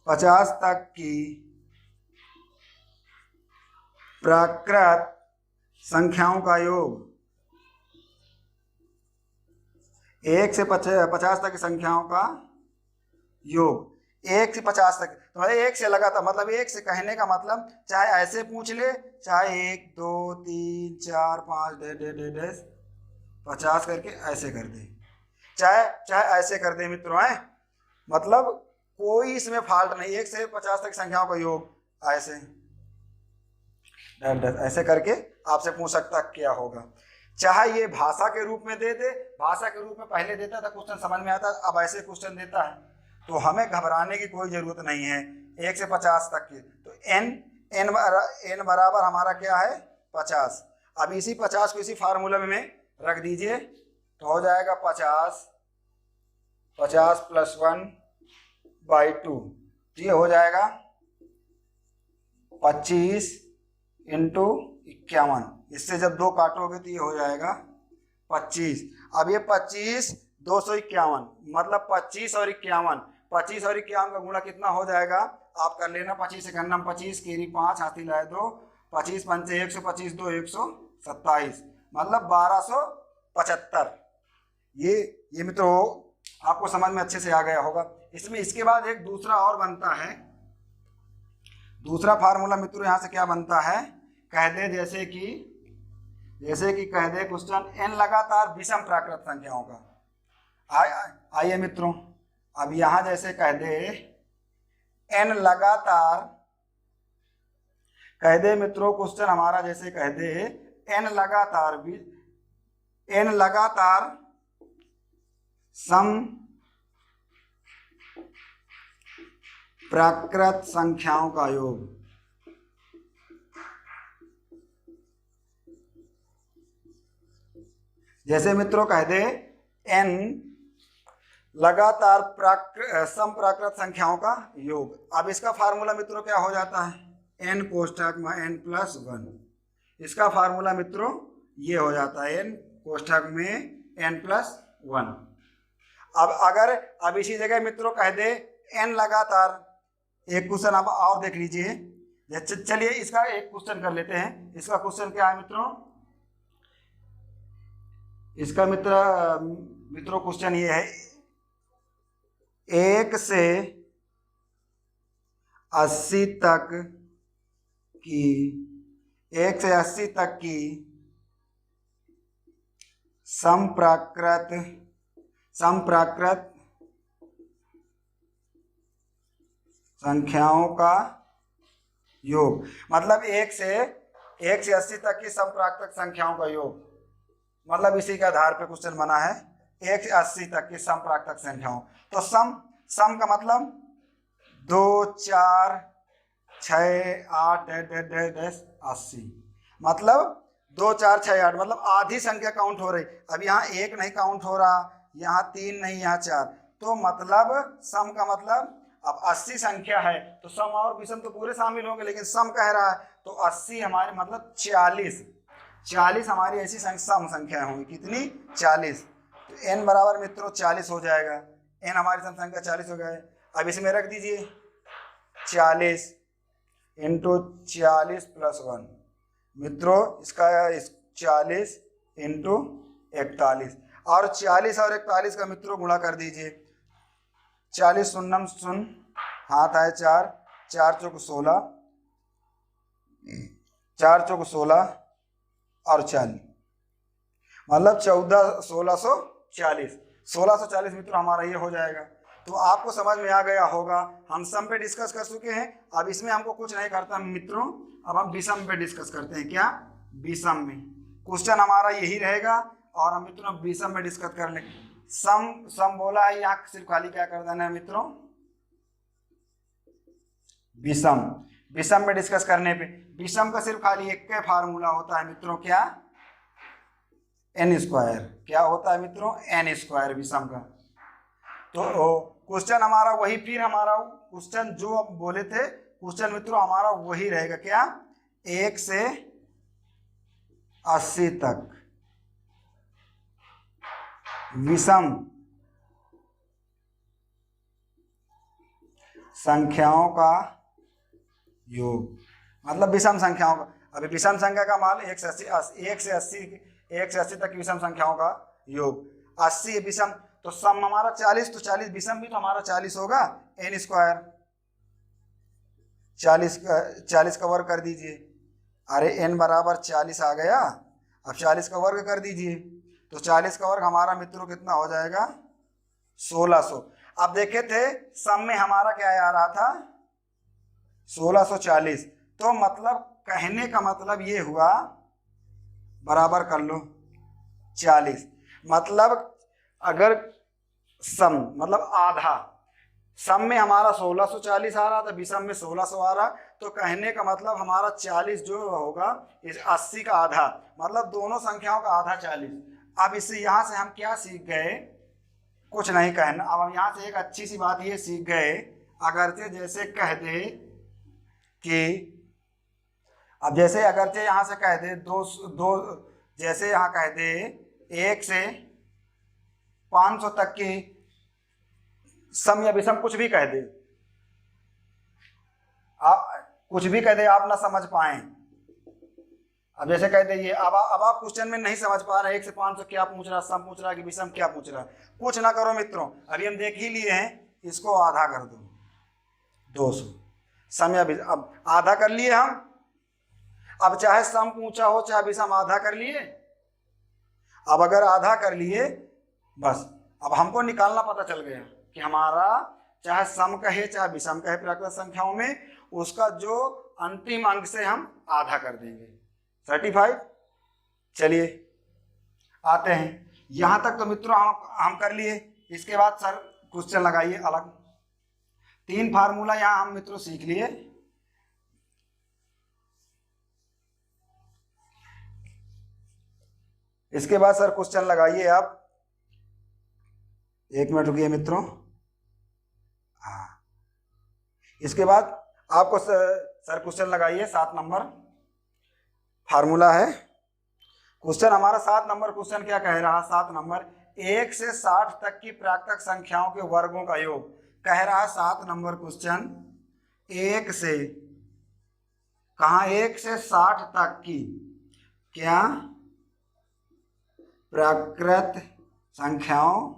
50 तक की प्राकृत संख्याओं का योग। 1 से 50 तक की संख्याओं का योग, 1 से 50 तक, तो 1 से लगातार, मतलब 1 से कहने का मतलब चाहे ऐसे पूछ ले, चाहे 1 2 3 4 5 50 करके ऐसे कर दे, चाहे चाहे ऐसे कर दे मित्रों, है मतलब कोई इसमें फॉल्ट नहीं, 1 से 50 तक संख्याओं का योग ऐसे ऐसे करके आपसे पूछ सकता क्या होगा। चाहे ये भाषा के रूप में दे दे, भाषा के रूप में पहले देता था क्वेश्चन समझ में आता, अब ऐसे क्वेश्चन देता है, तो हमें घबराने की कोई जरूरत नहीं है। 1 से 50 तक की तो n बराबर हमारा क्या है 50। अब इसी 50 को इसी फार्मूला में रख दीजिए तो हो जाएगा 50 + 1/2, ये हो जाएगा 25 × 51। इससे जब 2 काटोगे तो ये हो जाएगा 25। अब ये 25 251 मतलब 25 और 51, 25 और 51 का गुणा कितना हो जाएगा आप कर लेना। 25 से करना 25 केरी 5 हाथी लाए 2, 25 पंचे 125 2 127 मतलब 1275। ये मित्रों आपको समझ में अच्छे से आ गया होगा। इसमें इसके बाद एक दूसरा और बनता है, दूसरा फार्मूला मित्रों यहाँ से क्या बनता है, कह दे जैसे कि कह दे क्वेश्चन n लगातार विषम प्राकृत संख्याओं का। आइए मित्रों अब यहाँ जैसे कह दे n लगातार, कह दे मित्रों क्वेश्चन हमारा जैसे कह दे n लगातार सम प्राकृत संख्याओं का योग। जैसे मित्रों कह दे n लगातार सम प्राकृत संख्याओं का योग। अब इसका फार्मूला मित्रों क्या हो जाता है, n कोष्ठक में n+1। इसका फार्मूला मित्रों ये हो जाता है n कोष्ठक में n+1। अब इसी जगह मित्रों कह दे n लगातार, एक क्वेश्चन आप और देख लीजिए। चलिए इसका एक क्वेश्चन कर लेते हैं। इसका क्वेश्चन क्या है मित्रों, इसका मित्रों क्वेश्चन ये है 1 से 80 तक की सम प्राकृत संख्याओं का योग। मतलब 1 से 80 तक की सम प्राकृत संख्याओं का योग, मतलब इसी के आधार पे क्वेश्चन बना है 1 से 80 तक की सम प्राकृत संख्याओं। तो सम का मतलब 2 4 6 8 80, मतलब 2 4 6 8 मतलब आधी संख्या काउंट हो रही। अब यहाँ 1 नहीं काउंट हो रहा, यहाँ 3 नहीं, यहाँ 4, तो मतलब सम का मतलब अब 80 संख्या है तो सम और विषम तो पूरे शामिल होंगे, लेकिन सम कह रहा है तो 80 हमारे मतलब 40 हमारी ऐसी सम संख्या होंगी। कितनी 40। तो n बराबर मित्रों 40 हो जाएगा, n हमारी सम संख्या 40 हो गए। अब इसमें रख दीजिए 40 × 40 + 1 मित्रों, इसका 40 × 41 और 40 और 41 का मित्रों गुणा कर दीजिए। 40 शून्यम शून्य, हाथ आए 4, 4 चौक 16, 4 चौक 16 और 40 मतलब 1640 मित्रों हमारा ये हो जाएगा। तो आपको समझ में आ गया होगा। हम सम पे डिस्कस कर चुके हैं, अब इसमें हमको कुछ नहीं करता मित्रों, अब हम विषम पे डिस्कस करते हैं। क्या विषम में क्वेश्चन हमारा यही रहेगा और हम मित्रों विषम में डिस्कस कर लें। सम बोला है, यहाँ सिर्फ खाली क्या कर देना है मित्रों, विषम में डिस्कस करने पे विषम का सिर्फ खाली एक के फार्मूला होता है मित्रों, क्या n²। क्या होता है मित्रों n² विषम का। तो क्वेश्चन हमारा वही, फिर हमारा क्वेश्चन जो हम बोले थे क्वेश्चन मित्रों हमारा वही रहेगा। क्या 1 से 80 तक विषम संख्याओं का योग, मतलब विषम संख्याओं का। अभी विषम संख्या का मान 1 से 80 तक की विषम संख्याओं का योग। 80 विषम, तो सम हमारा 40, तो 40 विषम भी तो हमारा 40 होगा, n²। 40 का वर्ग कर दीजिए। अरे n बराबर 40 आ गया। अब 40 का वर्ग कर दीजिए, तो 40 का वर्ग हमारा मित्रों कितना हो जाएगा 1600। अब देखे थे सम में हमारा क्या आ रहा था 1640, तो मतलब कहने का मतलब ये हुआ, बराबर कर लो 40, मतलब अगर सम मतलब आधा, सम में हमारा 1640 आ रहा था, विषम में 1600 आ रहा, तो कहने का मतलब हमारा 40 जो होगा इस 80 का आधा, मतलब दोनों संख्याओं का आधा 40। अब इससे यहाँ से हम क्या सीख गए, कुछ नहीं कहना। अब हम यहाँ से एक अच्छी सी बात ये सीख गए, अगरचे जैसे कह दे कि, अब जैसे अगरचे यहाँ से कह दे दो दो, जैसे यहाँ कह दे 1 से 500 तक की सम या विषम कुछ भी कह दे, आप कुछ भी कह दे आप ना समझ पाए। अब जैसे कह दे ये, अब आप क्वेश्चन में नहीं समझ पा रहे 1 से 500 क्या पूछ रहा, सम पूछ रहा कि विषम क्या पूछ रहा, कुछ ना करो मित्रों, अभी हम देख ही लिए हैं, इसको आधा कर दो 200, सम या विषम। अब आधा कर लिए हम, अब चाहे सम पूछा हो चाहे विषम, आधा कर लिए। अब अगर आधा कर लिए बस, अब हमको निकालना पता चल गया कि हमारा चाहे सम कहे चाहे विषम कहे प्राकृत संख्याओं में, उसका जो अंतिम अंक से हम आधा कर देंगे। सर्टिफाइड। चलिए आते हैं, यहां तक तो मित्रों हम कर लिए। इसके बाद सर क्वेश्चन लगाइए अलग, 3 फार्मूला यहां हम मित्रों सीख लिए। इसके बाद सर क्वेश्चन लगाइए आप, 1 मिनट रुकिए मित्रों। हाँ, इसके बाद आपको सर क्वेश्चन लगाइए, 7 नंबर फार्मूला है क्वेश्चन हमारा। 7 नंबर क्वेश्चन क्या कह रहा है, 7 नंबर 1 से 60 तक की प्राकृत संख्याओं के वर्गों का योग कह रहा है। 7 नंबर क्वेश्चन 1 से कहा, 1 से 60 तक की क्या प्राकृत संख्याओं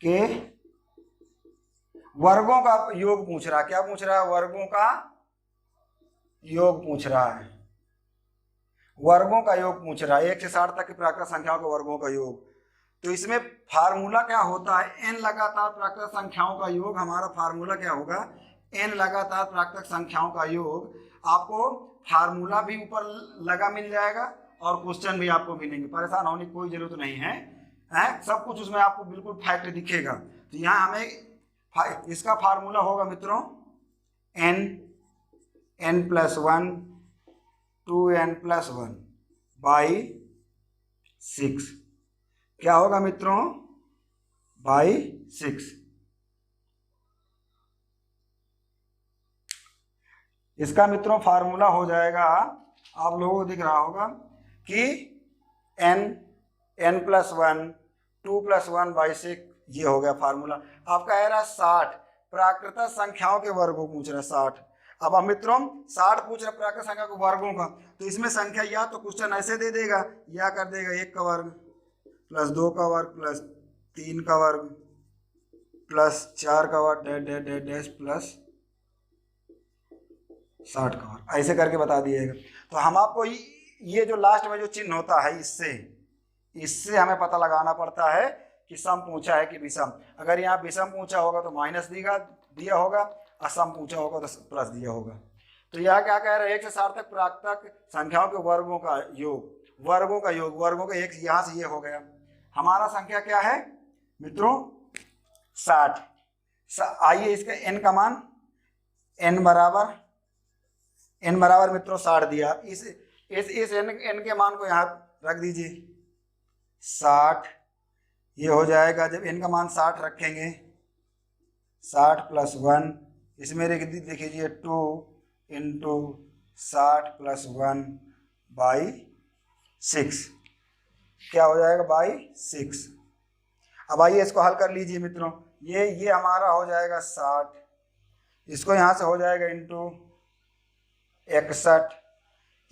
के वर्गों का योग पूछ रहा है। क्या पूछ रहा है, वर्गों का योग पूछ रहा है, वर्गों का योग पूछ रहा है, 1 से 60 तक की प्राकृत संख्याओं के वर्गों का योग। तो इसमें फार्मूला क्या होता है, n लगातार प्राकृत संख्याओं का योग। हमारा फार्मूला क्या होगा, n लगातार प्राकृत संख्याओं का योग। आपको फार्मूला भी ऊपर लगा मिल जाएगा और क्वेश्चन भी आपको मिलेंगे, परेशान होने की कोई जरूरत नहीं है, सब कुछ उसमें आपको बिल्कुल फैक्ट दिखेगा। तो यहाँ हमें इसका फार्मूला होगा मित्रों n+1 2n+1 बाई 6, क्या होगा मित्रों, बाई 6। इसका मित्रों फार्मूला हो जाएगा, आप लोगों को दिख रहा होगा कि n+1 2+1/6, ये हो गया फार्मूला। आपका है 60 प्राकृत संख्याओं के वर्गों पूछ रहा है 60। अब हम मित्रों 60 पूछ रहे प्राकृत संख्या के वर्गों का, तो इसमें संख्या या तो क्वेश्चन ऐसे दे देगा, या कर देगा 1 का वर्ग प्लस 2 का वर्ग प्लस 3 का वर्ग प्लस 4 का वर्ग डैश प्लस 60 का वर्ग, ऐसे करके बता दिएगा। तो हम आपको ये जो लास्ट में जो चिन्ह होता है, इससे हमें पता लगाना पड़ता है कि सम पूछा है कि विषम। अगर यहाँ विषम पूछा होगा तो माइनस दिया होगा, और सम पूछा होगा तो प्लस दिया होगा। तो यह क्या कह रहे हैं, 1 से 60 तक प्राकृत संख्याओं के वर्गों का योग, वर्गों का योग, वर्गों का एक यहाँ से ये हो गया। हमारा संख्या क्या है मित्रों 60। आइए इसका n का मान, n बराबर मित्रों 60 दिया। इस n के मान को यहाँ रख दीजिए 60। ये हो जाएगा, जब n का मान 60 रखेंगे 60 + 1, इसमें लिख दीजिए 2 × 60 + 1/6, क्या हो जाएगा बाई 6। अब आइए इसको हल कर लीजिए मित्रों, ये हमारा हो जाएगा 60, इसको यहाँ से हो जाएगा × 61,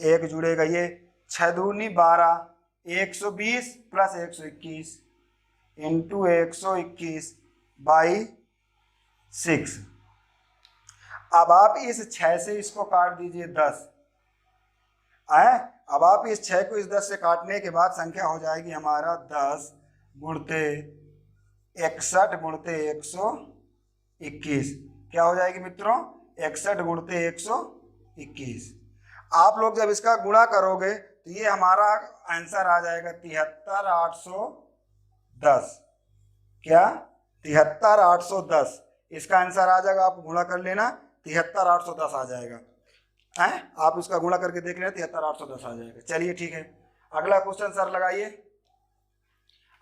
1 जुड़ेगा, ये 6 दूनी 12, 120 + 121 × 121/6। अब आप इस 6 से इसको काट दीजिए 10, अब आप इस 6 को इस 10 से काटने के बाद संख्या हो जाएगी हमारा 10 गुणते 61 गुणते 121 क्या हो जाएगी मित्रों? 61 गुणते 121। आप लोग जब इसका गुणा करोगे तो ये हमारा आंसर आ जाएगा 73,810। क्या? 73,810 इसका आंसर आ जाएगा। आप गुणा कर लेना, 73,810 आ जाएगा। हैं? आप इसका गुणा करके देख लेना, 73,810 आ जाएगा। चलिए ठीक है, अगला क्वेश्चन सर लगाइए।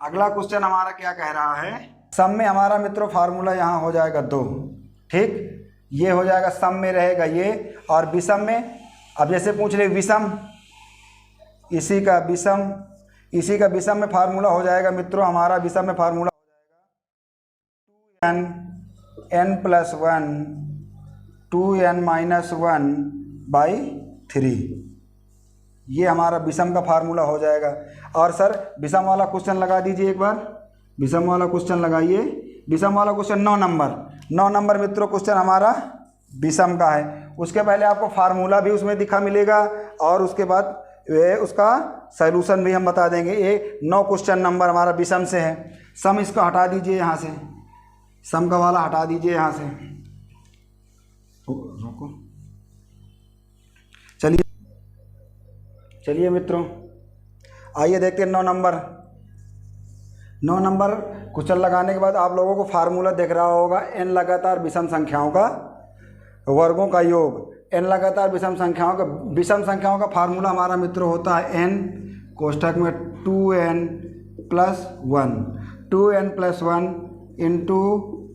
अगला क्वेश्चन हमारा क्या कह रहा है? सम में हमारा मित्रों फार्मूला यहाँ हो जाएगा 2। ठीक, ये हो जाएगा, सम में रहेगा ये, और विषम में अब जैसे पूछ रहे विषम, इसी का विषम में फार्मूला हो जाएगा मित्रों। हमारा विषम में फार्मूला हो जाएगा 2n + 1 2n - 1/3। ये हमारा विषम का फार्मूला हो जाएगा। और सर विषम वाला क्वेश्चन लगा दीजिए एक बार। विषम वाला क्वेश्चन लगाइए। विषम वाला क्वेश्चन 9 नंबर मित्रों क्वेश्चन हमारा विषम का है। उसके पहले आपको फार्मूला भी उसमें दिखा मिलेगा, और उसके बाद उसका सॉल्यूशन भी हम बता देंगे। ये 9 क्वेश्चन नंबर हमारा विषम से है। सम इसको हटा दीजिए यहाँ से, सम का वाला हटा दीजिए यहाँ से। रोको, चलिए मित्रों आइए देखते हैं 9 नंबर क्वेश्चन लगाने के बाद आप लोगों को फार्मूला दिख रहा होगा। n लगातार विषम संख्याओं का वर्गों का योग। n लगातार विषम संख्याओं का फार्मूला हमारा मित्रों होता है n कोष्ठक में 2n + 1 इंटू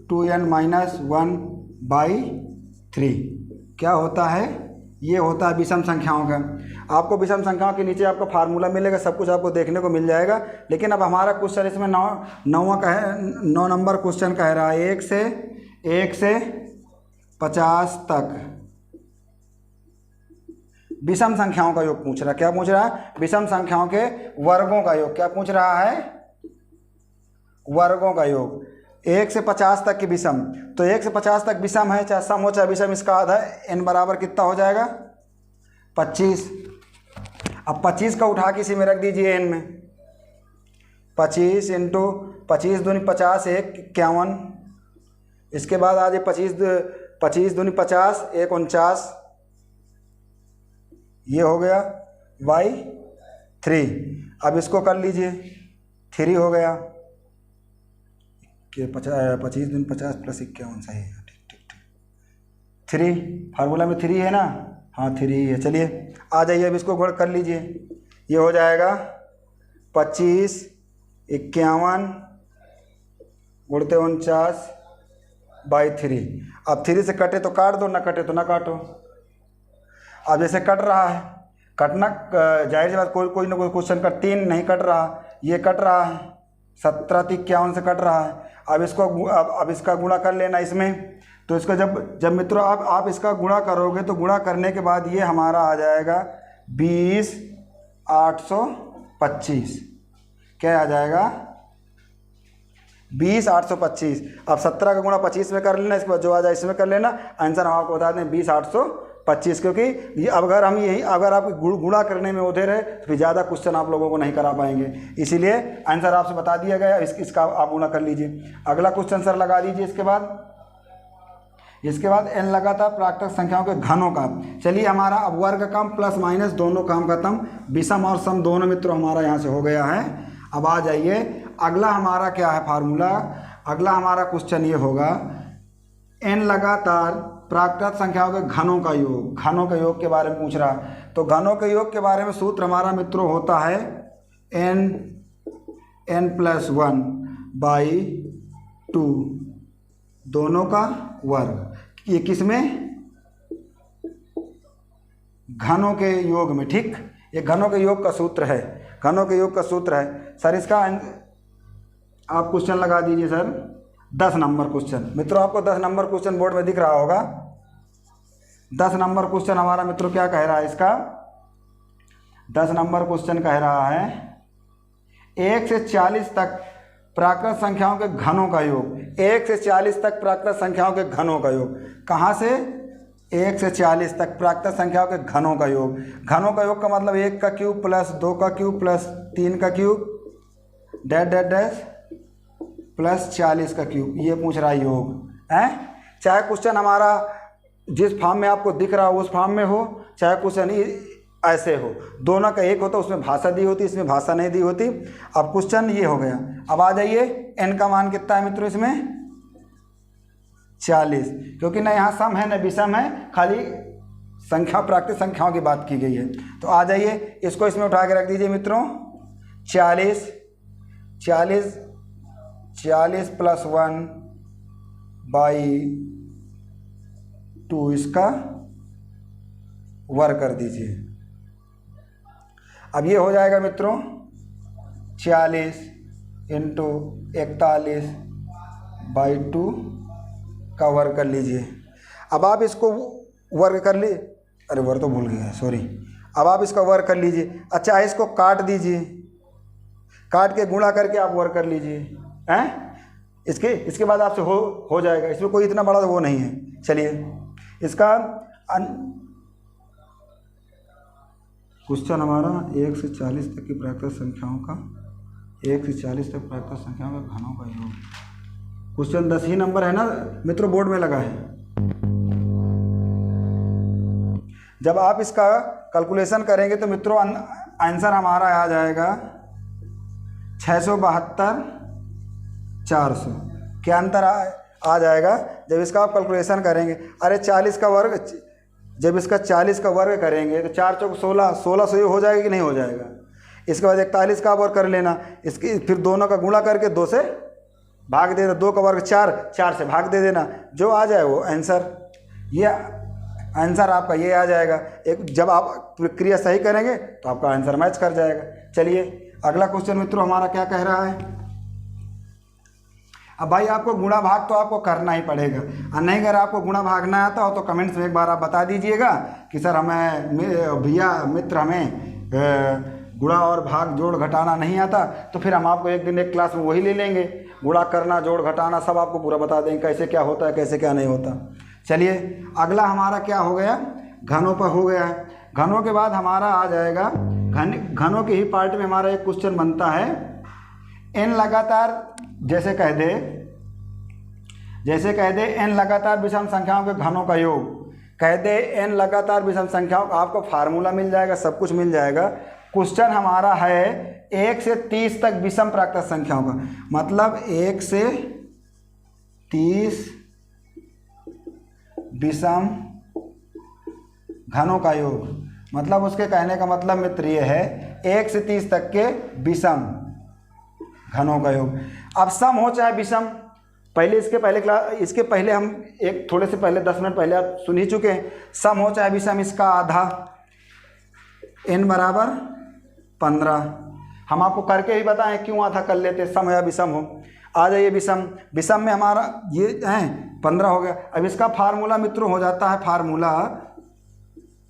2n - 1/3 क्या होता है? ये होता है विषम संख्याओं का। आपको विषम संख्याओं के नीचे आपका फार्मूला मिलेगा, सब कुछ आपको देखने को मिल जाएगा। लेकिन अब हमारा क्वेश्चन इसमें 9 नंबर क्वेश्चन कह रहा है 1 से 50 तक विषम संख्याओं का योग पूछ रहा है। क्या पूछ रहा है? विषम संख्याओं के वर्गों का योग। क्या पूछ रहा है? वर्गों का योग। 1 से 50 तक की विषम, तो 1 से 50 तक विषम है, चाहे सम हो चाहे विषम, इसका आधा n बराबर कितना हो जाएगा? 25। अब 25 का उठा के इसी में रख दीजिए n में। 25 इंटू 25 दूनी 50 1 51। इसके बाद आ जाए 25 दूनी 50 1 49। ये हो गया y3। अब इसको कर लीजिए, 3 हो गया कि 25 दूनी 50 + 51 सही है। ठीक 3 फार्मूला में 3 है ना? हाँ 3 है। चलिए आ जाइए, अब इसको गुणा कर लीजिए। ये हो जाएगा 25 51 गुणते 49/3। अब 3 से कटे तो काट दो, ना कटे तो ना काटो। अब जैसे कट रहा है, कटना जाहिर सी बात, कोई ना कोई क्वेश्चन का 3 नहीं कट रहा, ये कट रहा है 17 × 51 से कट रहा है। अब इसका गुणा कर लेना इसमें। तो इसका जब मित्रों आप इसका गुणा करोगे तो गुणा करने के बाद ये हमारा आ जाएगा 20,825। क्या आ जाएगा? 20,825। अब 17 का गुणा 25 में कर लेना, इसके बाद जो आ जाए इसमें कर लेना। आंसर हम आपको बता दें 20,825। क्योंकि ये अगर आप गुणा करने में उधर है तो फिर ज़्यादा क्वेश्चन आप लोगों को नहीं करा पाएंगे, इसीलिए आंसर आपसे बता दिया गया। इसका आप गुणा कर लीजिए। अगला क्वेश्चन सर लगा दीजिए। इसके बाद n लगातार प्राकृतिक संख्याओं के घनों का। चलिए हमारा अब वर्ग का काम प्लस माइनस दोनों काम खत्म। विषम और सम दोनों मित्रों हमारा यहाँ से हो गया है। अब आ जाइए, अगला हमारा क्या है फार्मूला? अगला हमारा क्वेश्चन ये होगा n लगातार प्राकृतिक संख्याओं के घनों का योग। घनों के योग के बारे में पूछ रहा। तो घनों के योग के बारे में सूत्र हमारा मित्रों होता है n + 1/2 दोनों का वर्ग। ये किसमें? घनों के योग में। ठीक, ये घनों के योग का सूत्र है। घनों के योग का सूत्र है सर। इसका आप क्वेश्चन लगा दीजिए सर। 10 नंबर क्वेश्चन मित्रों, आपको 10 नंबर क्वेश्चन बोर्ड में दिख रहा होगा। 10 नंबर क्वेश्चन हमारा मित्रों क्या कह रहा है? इसका 10 नंबर क्वेश्चन कह रहा है 1 से 40 तक प्राकृतिक संख्याओं के घनों का योग। 1 से 40 तक प्राकृतिक संख्याओं के घनों का योग। कहाँ से? 1 से 40 तक प्राकृतिक संख्याओं के घनों का योग। घनों का योग का मतलब 1 का क्यूब + 2 का क्यूब + 3 का cube dash dash dash plus 40 का क्यूब, ये पूछ रहा है योग है। चाहे क्वेश्चन हमारा जिस फॉर्म में आपको दिख रहा हो उस फॉर्म में हो, चाहे क्वेश्चन ऐसे हो, दोनों का एक होता, उसमें भाषा दी होती, इसमें भाषा नहीं दी होती। अब क्वेश्चन ये हो गया। अब आ जाइए, n का मान कितना है मित्रों इसमें 40, क्योंकि ना यहाँ सम है ना विषम है, खाली संख्या प्राकृतिक संख्याओं की बात की गई है। तो आ जाइए, इसको इसमें उठा के रख दीजिए मित्रों। 40 प्लस 1 बाई 2 इसका वर्ग कर दीजिए। अब ये हो जाएगा मित्रों 40 इंटू 41 बाई 2 का वर्ग कर लीजिए। अब आप इसको वर्ग कर लीजिए, अरे वर्ग तो भूल गया, सॉरी। अब आप इसका वर्ग कर लीजिए। अच्छा, इसको काट दीजिए, काट के गुणा करके आप वर्ग कर लीजिए हैं। इसके बाद आपसे हो जाएगा, इसमें कोई इतना बड़ा वो नहीं है। चलिए, इसका क्वेश्चन हमारा 1 से 40 तक की प्राकृतिक संख्याओं का 1 से 40 तक प्राकृतिक संख्याओं के घनों का योग। क्वेश्चन 10 ही नंबर है ना मित्रों, बोर्ड में लगा है। जब आप इसका कैलकुलेशन करेंगे तो मित्रों आंसर हमारा आ जाएगा 672 400। क्या अंतर आ जाएगा जब इसका आप कैलकुलेशन करेंगे? अरे 40 का वर्ग, जब इसका 40 का वर्ग करेंगे तो 4 चौक 16, 1600 ये हो जाएगा कि नहीं हो जाएगा? इसके बाद 41 का वर्ग कर लेना, इसकी फिर दोनों का गुणा करके 2 से भाग देना, 2 का वर्ग 4, 4 से भाग दे देना, जो आ जाए वो आंसर। ये आंसर आपका ये आ जाएगा। एक जब आप प्रक्रिया सही करेंगे तो आपका आंसर मैच कर जाएगा। चलिए, अगला क्वेश्चन मित्रों हमारा क्या कह रहा है। अब भाई आपको गुणा भाग तो आपको करना ही पड़ेगा, और नहीं अगर आपको गुणा भागना आता हो तो कमेंट्स में एक बार आप बता दीजिएगा कि सर हमें भैया मित्र हमें गुणा और भाग जोड़ घटाना नहीं आता, तो फिर हम आपको एक दिन एक क्लास में वही ले लेंगे, गुणा करना जोड़ घटाना सब आपको पूरा बता देंगे कैसे क्या होता है कैसे क्या नहीं होता। चलिए, अगला हमारा क्या हो गया, घनों पर हो गया है। घनों के बाद हमारा आ जाएगा घनों के ही पार्ट में हमारा एक क्वेश्चन बनता है, n लगातार जैसे कह दे n लगातार विषम संख्याओं के घनों का योग, कह दे n लगातार विषम संख्याओं का, आपको फार्मूला मिल जाएगा, सब कुछ मिल जाएगा। क्वेश्चन हमारा है 1 से 30 तक विषम प्राकृतिक संख्याओं का, मतलब 1 से 30 विषम घनों का योग। मतलब उसके कहने का मतलब मित्र ये है 1 से 30 तक के विषम घनों का योग। अब सम हो चाहे विषम, पहले इसके पहले हम एक थोड़े से पहले 10 मिनट पहले आप सुन ही चुके हैं। सम हो चाहे विषम, इसका आधा n बराबर 15। हम आपको करके ही बताएं क्यों आधा कर लेते, सम या विषम हो। आ जाइए, विषम में हमारा ये है 15 हो गया। अब इसका फार्मूला मित्रों हो जाता है, फार्मूला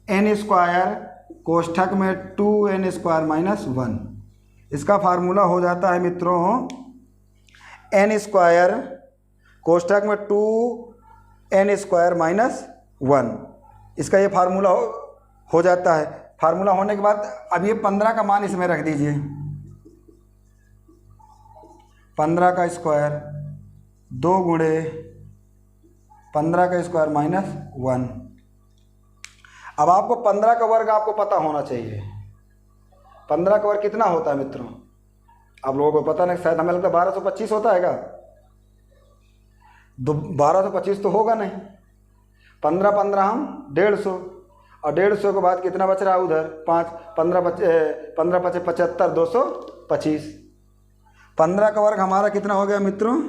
n² कोष्ठक में 2n² - 1। इसका फार्मूला हो जाता है मित्रों n² कोष्ठक में 2n² - 1। इसका ये फार्मूला हो जाता है। फार्मूला होने के बाद अब ये 15 का मान इसमें रख दीजिए, 15 का स्क्वायर 2 गुणे 15 का स्क्वायर - 1। अब आपको 15 का वर्ग आपको पता होना चाहिए। 15 का वर्ग कितना होता है मित्रों? आप लोगों को पता नहीं, शायद हमें लगता है 1225 होता है क्या? 1225 तो होगा नहीं। 15 15 हम 150, और 150 के बाद कितना बच रहा है उधर 5, 15 5 75, 225। 15 का वर्ग हमारा कितना हो गया मित्रों?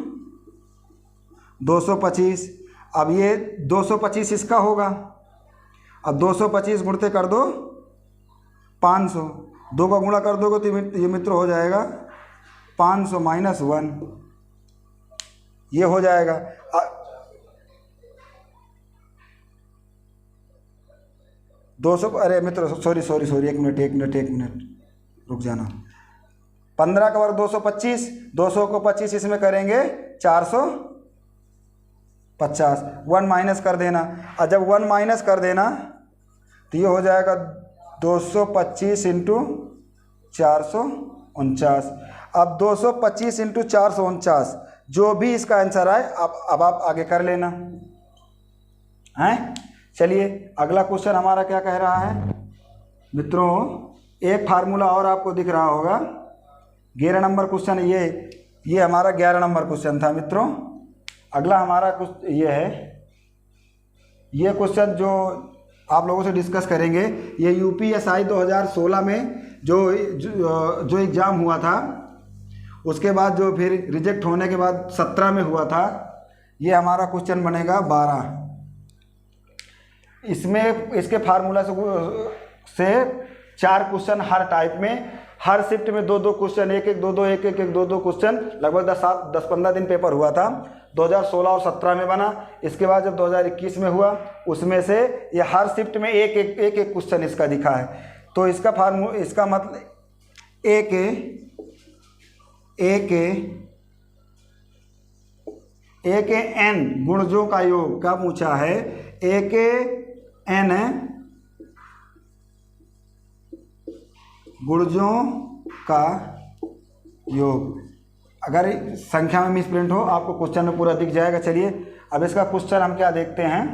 225। अब ये 225 इसका होगा। अब 225 गुणते कर दो 500, 2 का गुणा कर दोगे तो ये मित्रों हो जाएगा 500 - 1, ये हो जाएगा। 200, अरे मित्रों सॉरी 1 मिनट रुक जाना। 15 का वर्ग 225, 200 को 25 इसमें करेंगे 450, 1 माइनस कर देना। और जब 1 माइनस कर देना तो ये हो जाएगा 225 × 449। अब 225 इंटू 449, जो भी इसका आंसर आए अब आप आगे कर लेना हैं। चलिए अगला क्वेश्चन हमारा क्या कह रहा है मित्रों, एक फार्मूला और आपको दिख रहा होगा। 11 नंबर क्वेश्चन ये हमारा 11 नंबर क्वेश्चन था मित्रों। अगला हमारा कुछ ये है, ये क्वेश्चन जो आप लोगों से डिस्कस करेंगे, ये यूपीएसआई 2016 में जो एग्ज़ाम हुआ था, उसके बाद जो फिर रिजेक्ट होने के बाद 17 में हुआ था। ये हमारा क्वेश्चन बनेगा 12। इसमें इसके फार्मूला से 4 क्वेश्चन हर टाइप में, हर शिफ्ट में 2-2 क्वेश्चन, 1-1 2-2 1-1 2-2 क्वेश्चन, लगभग 10-15 दिन पेपर हुआ था। 2016 और 17 में बना। इसके बाद जब 2021 में हुआ, उसमें से ये हर शिफ्ट में एक क्वेश्चन इसका दिखा है। तो इसका इसका मतलब ए के एन गुणजों का योग का पूछा है। ए के एन गुणजों का योग, अगर संख्या में मिसप्रिंट हो आपको क्वेश्चन में पूरा दिख जाएगा। चलिए अब इसका क्वेश्चन हम क्या देखते हैं।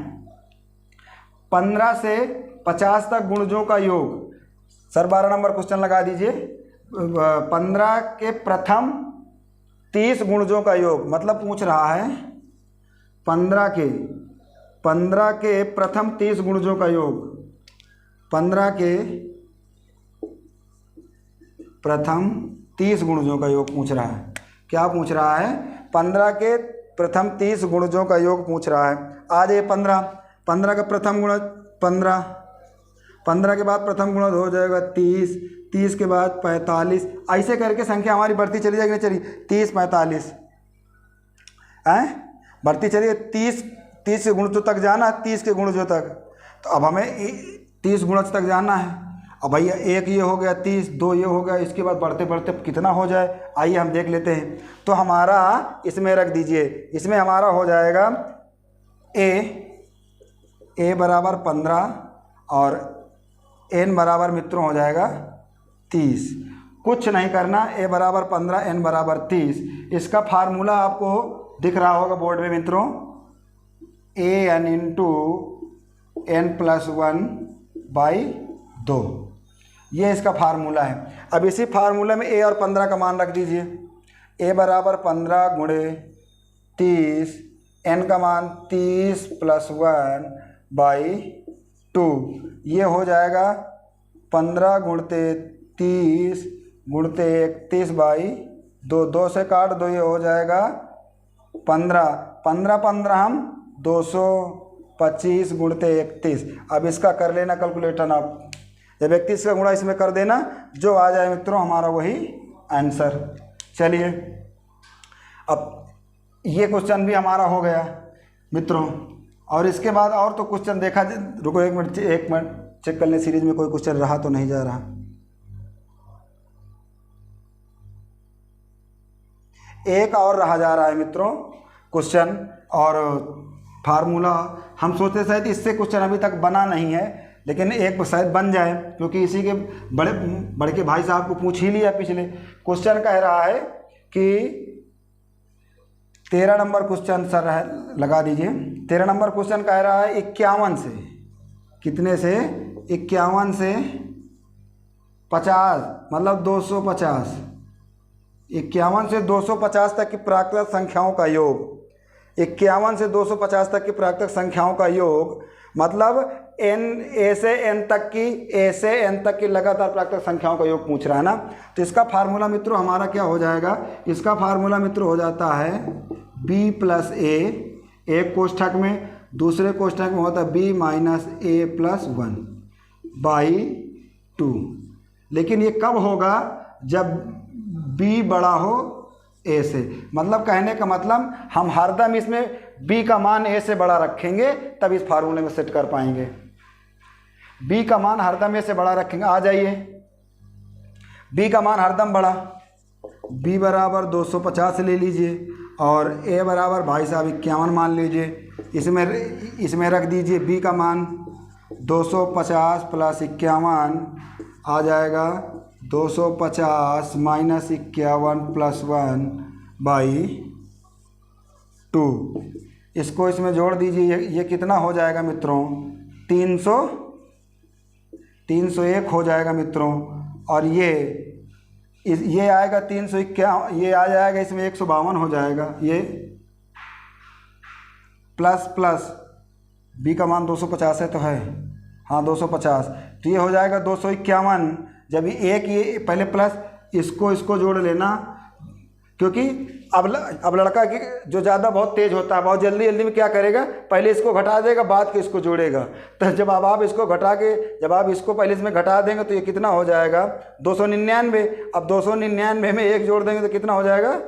15 से 50 तक गुणजों का योग। सर 12 नंबर क्वेश्चन लगा दीजिए। 15 के प्रथम 30 गुणजों का योग, मतलब पूछ रहा है 15 के प्रथम 30 गुणजों का योग। 15 के प्रथम 30 गुणजों का योग पूछ रहा है। क्या पूछ रहा है? 15 के प्रथम 30 गुणजों का योग पूछ रहा है। आ जाइए 15 का प्रथम गुणज 15 के बाद प्रथम गुणज हो जाएगा 30 के बाद 45, ऐसे करके संख्या हमारी बढ़ती चली जाएगी। चलिए 30 45 बढ़ती चलिए 30 के गुणजों तक जाना है, 30 के गुणजों तक। तो अब हमें 30 गुणज तक जाना है। अब भैया एक ये हो गया 30, 2 ये हो गया, इसके बाद बढ़ते बढ़ते कितना हो जाए आइए हम देख लेते हैं। तो हमारा इसमें रख दीजिए, इसमें हमारा हो जाएगा ए बराबर 15 और एन बराबर मित्रों हो जाएगा 30। कुछ नहीं करना, ए बराबर 15 एन बराबर 30। इसका फार्मूला आपको दिख रहा होगा बोर्ड में मित्रों, ए एन इंटू n+1/2, ये इसका फार्मूला है। अब इसी फार्मूला में ए और 15 का मान रख दीजिए। ए बराबर 15 गुणे 30, एन का मान 30 + 1/2, ये हो जाएगा 15 गुणते 30 गुणते 31/2, 2 से काट दो, ये हो जाएगा 15 हम 225 गुणते 31। अब इसका कर लेना कैलकुलेटर आप, जब 31 का गुणा इसमें कर देना, जो आ जाए मित्रों हमारा वही आंसर। चलिए अब ये क्वेश्चन भी हमारा हो गया मित्रों। और इसके बाद और तो क्वेश्चन देखा, रुको एक मिनट चेक कर लें सीरीज में कोई क्वेश्चन रहा तो नहीं जा रहा। एक और रहा जा रहा है मित्रों क्वेश्चन और फार्मूला। हम सोचते शायद इससे क्वेश्चन अभी तक बना नहीं है, लेकिन एक शायद बन जाए, क्योंकि इसी के बड़े के भाई साहब को पूछ ही लिया पिछले। क्वेश्चन कह रहा है कि 13 नंबर क्वेश्चन सर है, लगा दीजिए। 13 नंबर क्वेश्चन कह रहा है 51 से, कितने से? 51 से 50, मतलब 250। 51 से 250 तक की प्राकृत संख्याओं का योग। 51 से 250 तक की प्राकृत संख्याओं का योग, मतलब ए से एन तक की लगातार प्राकृत संख्याओं का योग पूछ रहा है ना। तो इसका फार्मूला मित्रों हमारा क्या हो जाएगा? इसका फार्मूला मित्रों हो जाता है b + a, एक कोष्ठक में, दूसरे कोष्ठक में होता है b - a+1/2। लेकिन ये कब होगा? जब b बड़ा हो a से। मतलब कहने का मतलब हम हरदम इसमें b का मान a से बड़ा रखेंगे, तब इस फार्मूले में सेट कर पाएंगे। b का मान हरदम a से बड़ा रखेंगे। आ जाइए, b का मान हरदम बड़ा, b बराबर 250 ले लीजिए और a बराबर भाई साहब 51 मान लीजिए। इसमें रख दीजिए b का मान 250 + 51 आ जाएगा 250 माइनस 51+1/2। इसको इसमें जोड़ दीजिए, ये कितना हो जाएगा मित्रों? 301 हो जाएगा मित्रों। और ये आएगा 351, ये आ जाएगा इसमें 152 हो जाएगा। ये प्लस बी का मान 250 है तो है, हाँ 250, तो ये हो जाएगा 251। जब ये पहले प्लस इसको जोड़ लेना, क्योंकि अब लड़का की जो ज़्यादा बहुत तेज़ होता है, बहुत जल्दी में क्या करेगा, पहले इसको घटा देगा, बाद के इसको जोड़ेगा। तो जब आप इसको घटा के, जब आप इसको पहले इसमें घटा देंगे तो ये कितना हो जाएगा? 299। अब 299 में 1 जोड़ देंगे तो कितना हो जाएगा?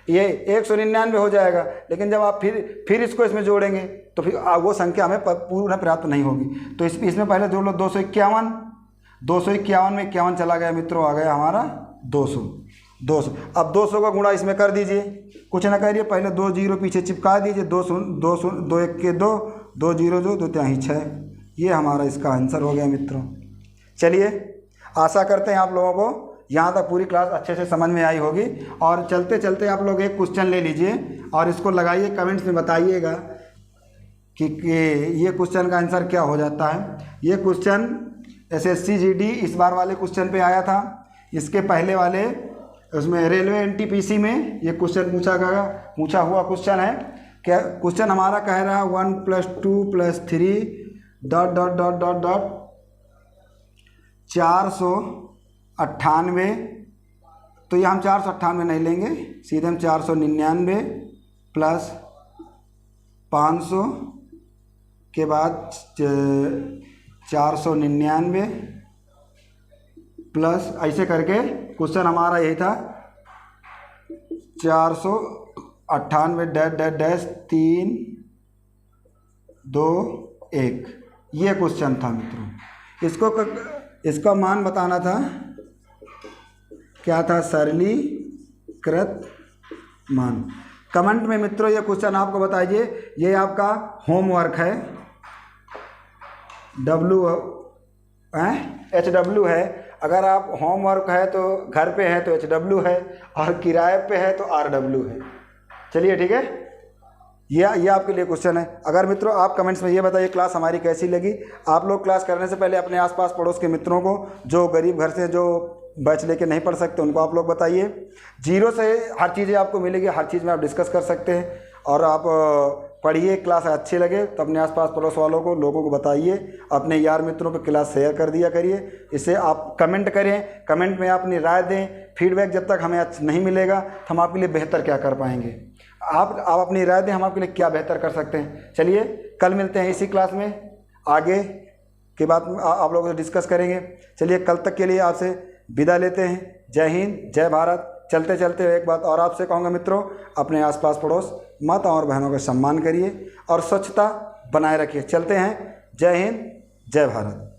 ये 199 हो जाएगा। लेकिन जब आप फिर इसको इसमें जोड़ेंगे तो फिर वो संख्या हमें पूर्ण प्राप्त नहीं होगी। तो इसमें पहले जोड़ लो 251। 251 में 51 चला गया मित्रों, आ गया हमारा 200। अब 200 का गुणा इसमें कर दीजिए, कुछ ना करिए, पहले 2 0 पीछे चिपका दीजिए। 2 1 के 2, 2 0 2 3 6। ये हमारा इसका आंसर हो गया मित्रों। चलिए, आशा करते हैं आप लोगों को यहाँ तक पूरी क्लास अच्छे से समझ में आई होगी। और चलते चलते आप लोग एक क्वेश्चन ले लीजिए और इसको लगाइए, कमेंट्स में बताइएगा कि ये क्वेश्चन का आंसर क्या हो जाता है। ये क्वेश्चन SSC GD इस बार वाले क्वेश्चन पे आया था। इसके पहले वाले उसमें रेलवे NTPC में ये क्वेश्चन पूछा हुआ क्वेश्चन है। क्या क्वेश्चन हमारा कह रहा है 1 + 2 + 3 ... 498। तो ये हम 498 नहीं लेंगे, सीधे हम 499 + 500 के बाद 499 प्लस ऐसे करके क्वेश्चन हमारा यही था 498 -3 2 1। ये क्वेश्चन था मित्रों। इसका मान बताना था, क्या था? सरलीकृत मान। कमेंट में मित्रों ये क्वेश्चन आपको बताइए। ये आपका होमवर्क है, HW है। अगर आप होमवर्क है तो घर पे है तो HW है, और किराए पे है तो RW है। चलिए ठीक है, ये आपके लिए क्वेश्चन है। अगर मित्रों आप कमेंट्स में ये बताइए क्लास हमारी कैसी लगी। आप लोग क्लास करने से पहले अपने आसपास पड़ोस के मित्रों को, जो गरीब घर से जो बैच लेके नहीं पढ़ सकते, उनको आप लोग बताइए। 0 से हर चीज़ें आपको मिलेगी, हर चीज़ में आप डिस्कस कर सकते हैं। और आप पढ़िए, क्लास अच्छी लगे तो अपने आसपास पड़ोस वालों को, लोगों को बताइए। अपने यार मित्रों पे क्लास शेयर कर दिया करिए। इससे आप कमेंट करें, कमेंट में अपनी राय दें। फीडबैक जब तक हमें नहीं मिलेगा तो हम आपके लिए बेहतर क्या कर पाएंगे। आप अपनी राय दें, हम आपके लिए क्या बेहतर कर सकते हैं। चलिए, कल मिलते हैं इसी क्लास में, आगे की बात आप लोगों से डिस्कस करेंगे। चलिए, कल तक के लिए आपसे विदा लेते हैं। जय हिंद, जय भारत। चलते चलते एक बात और आपसे कहूँगा मित्रों, अपने आसपास पड़ोस माता और बहनों का सम्मान करिए और स्वच्छता बनाए रखिए। चलते हैं। जय हिंद, जय भारत।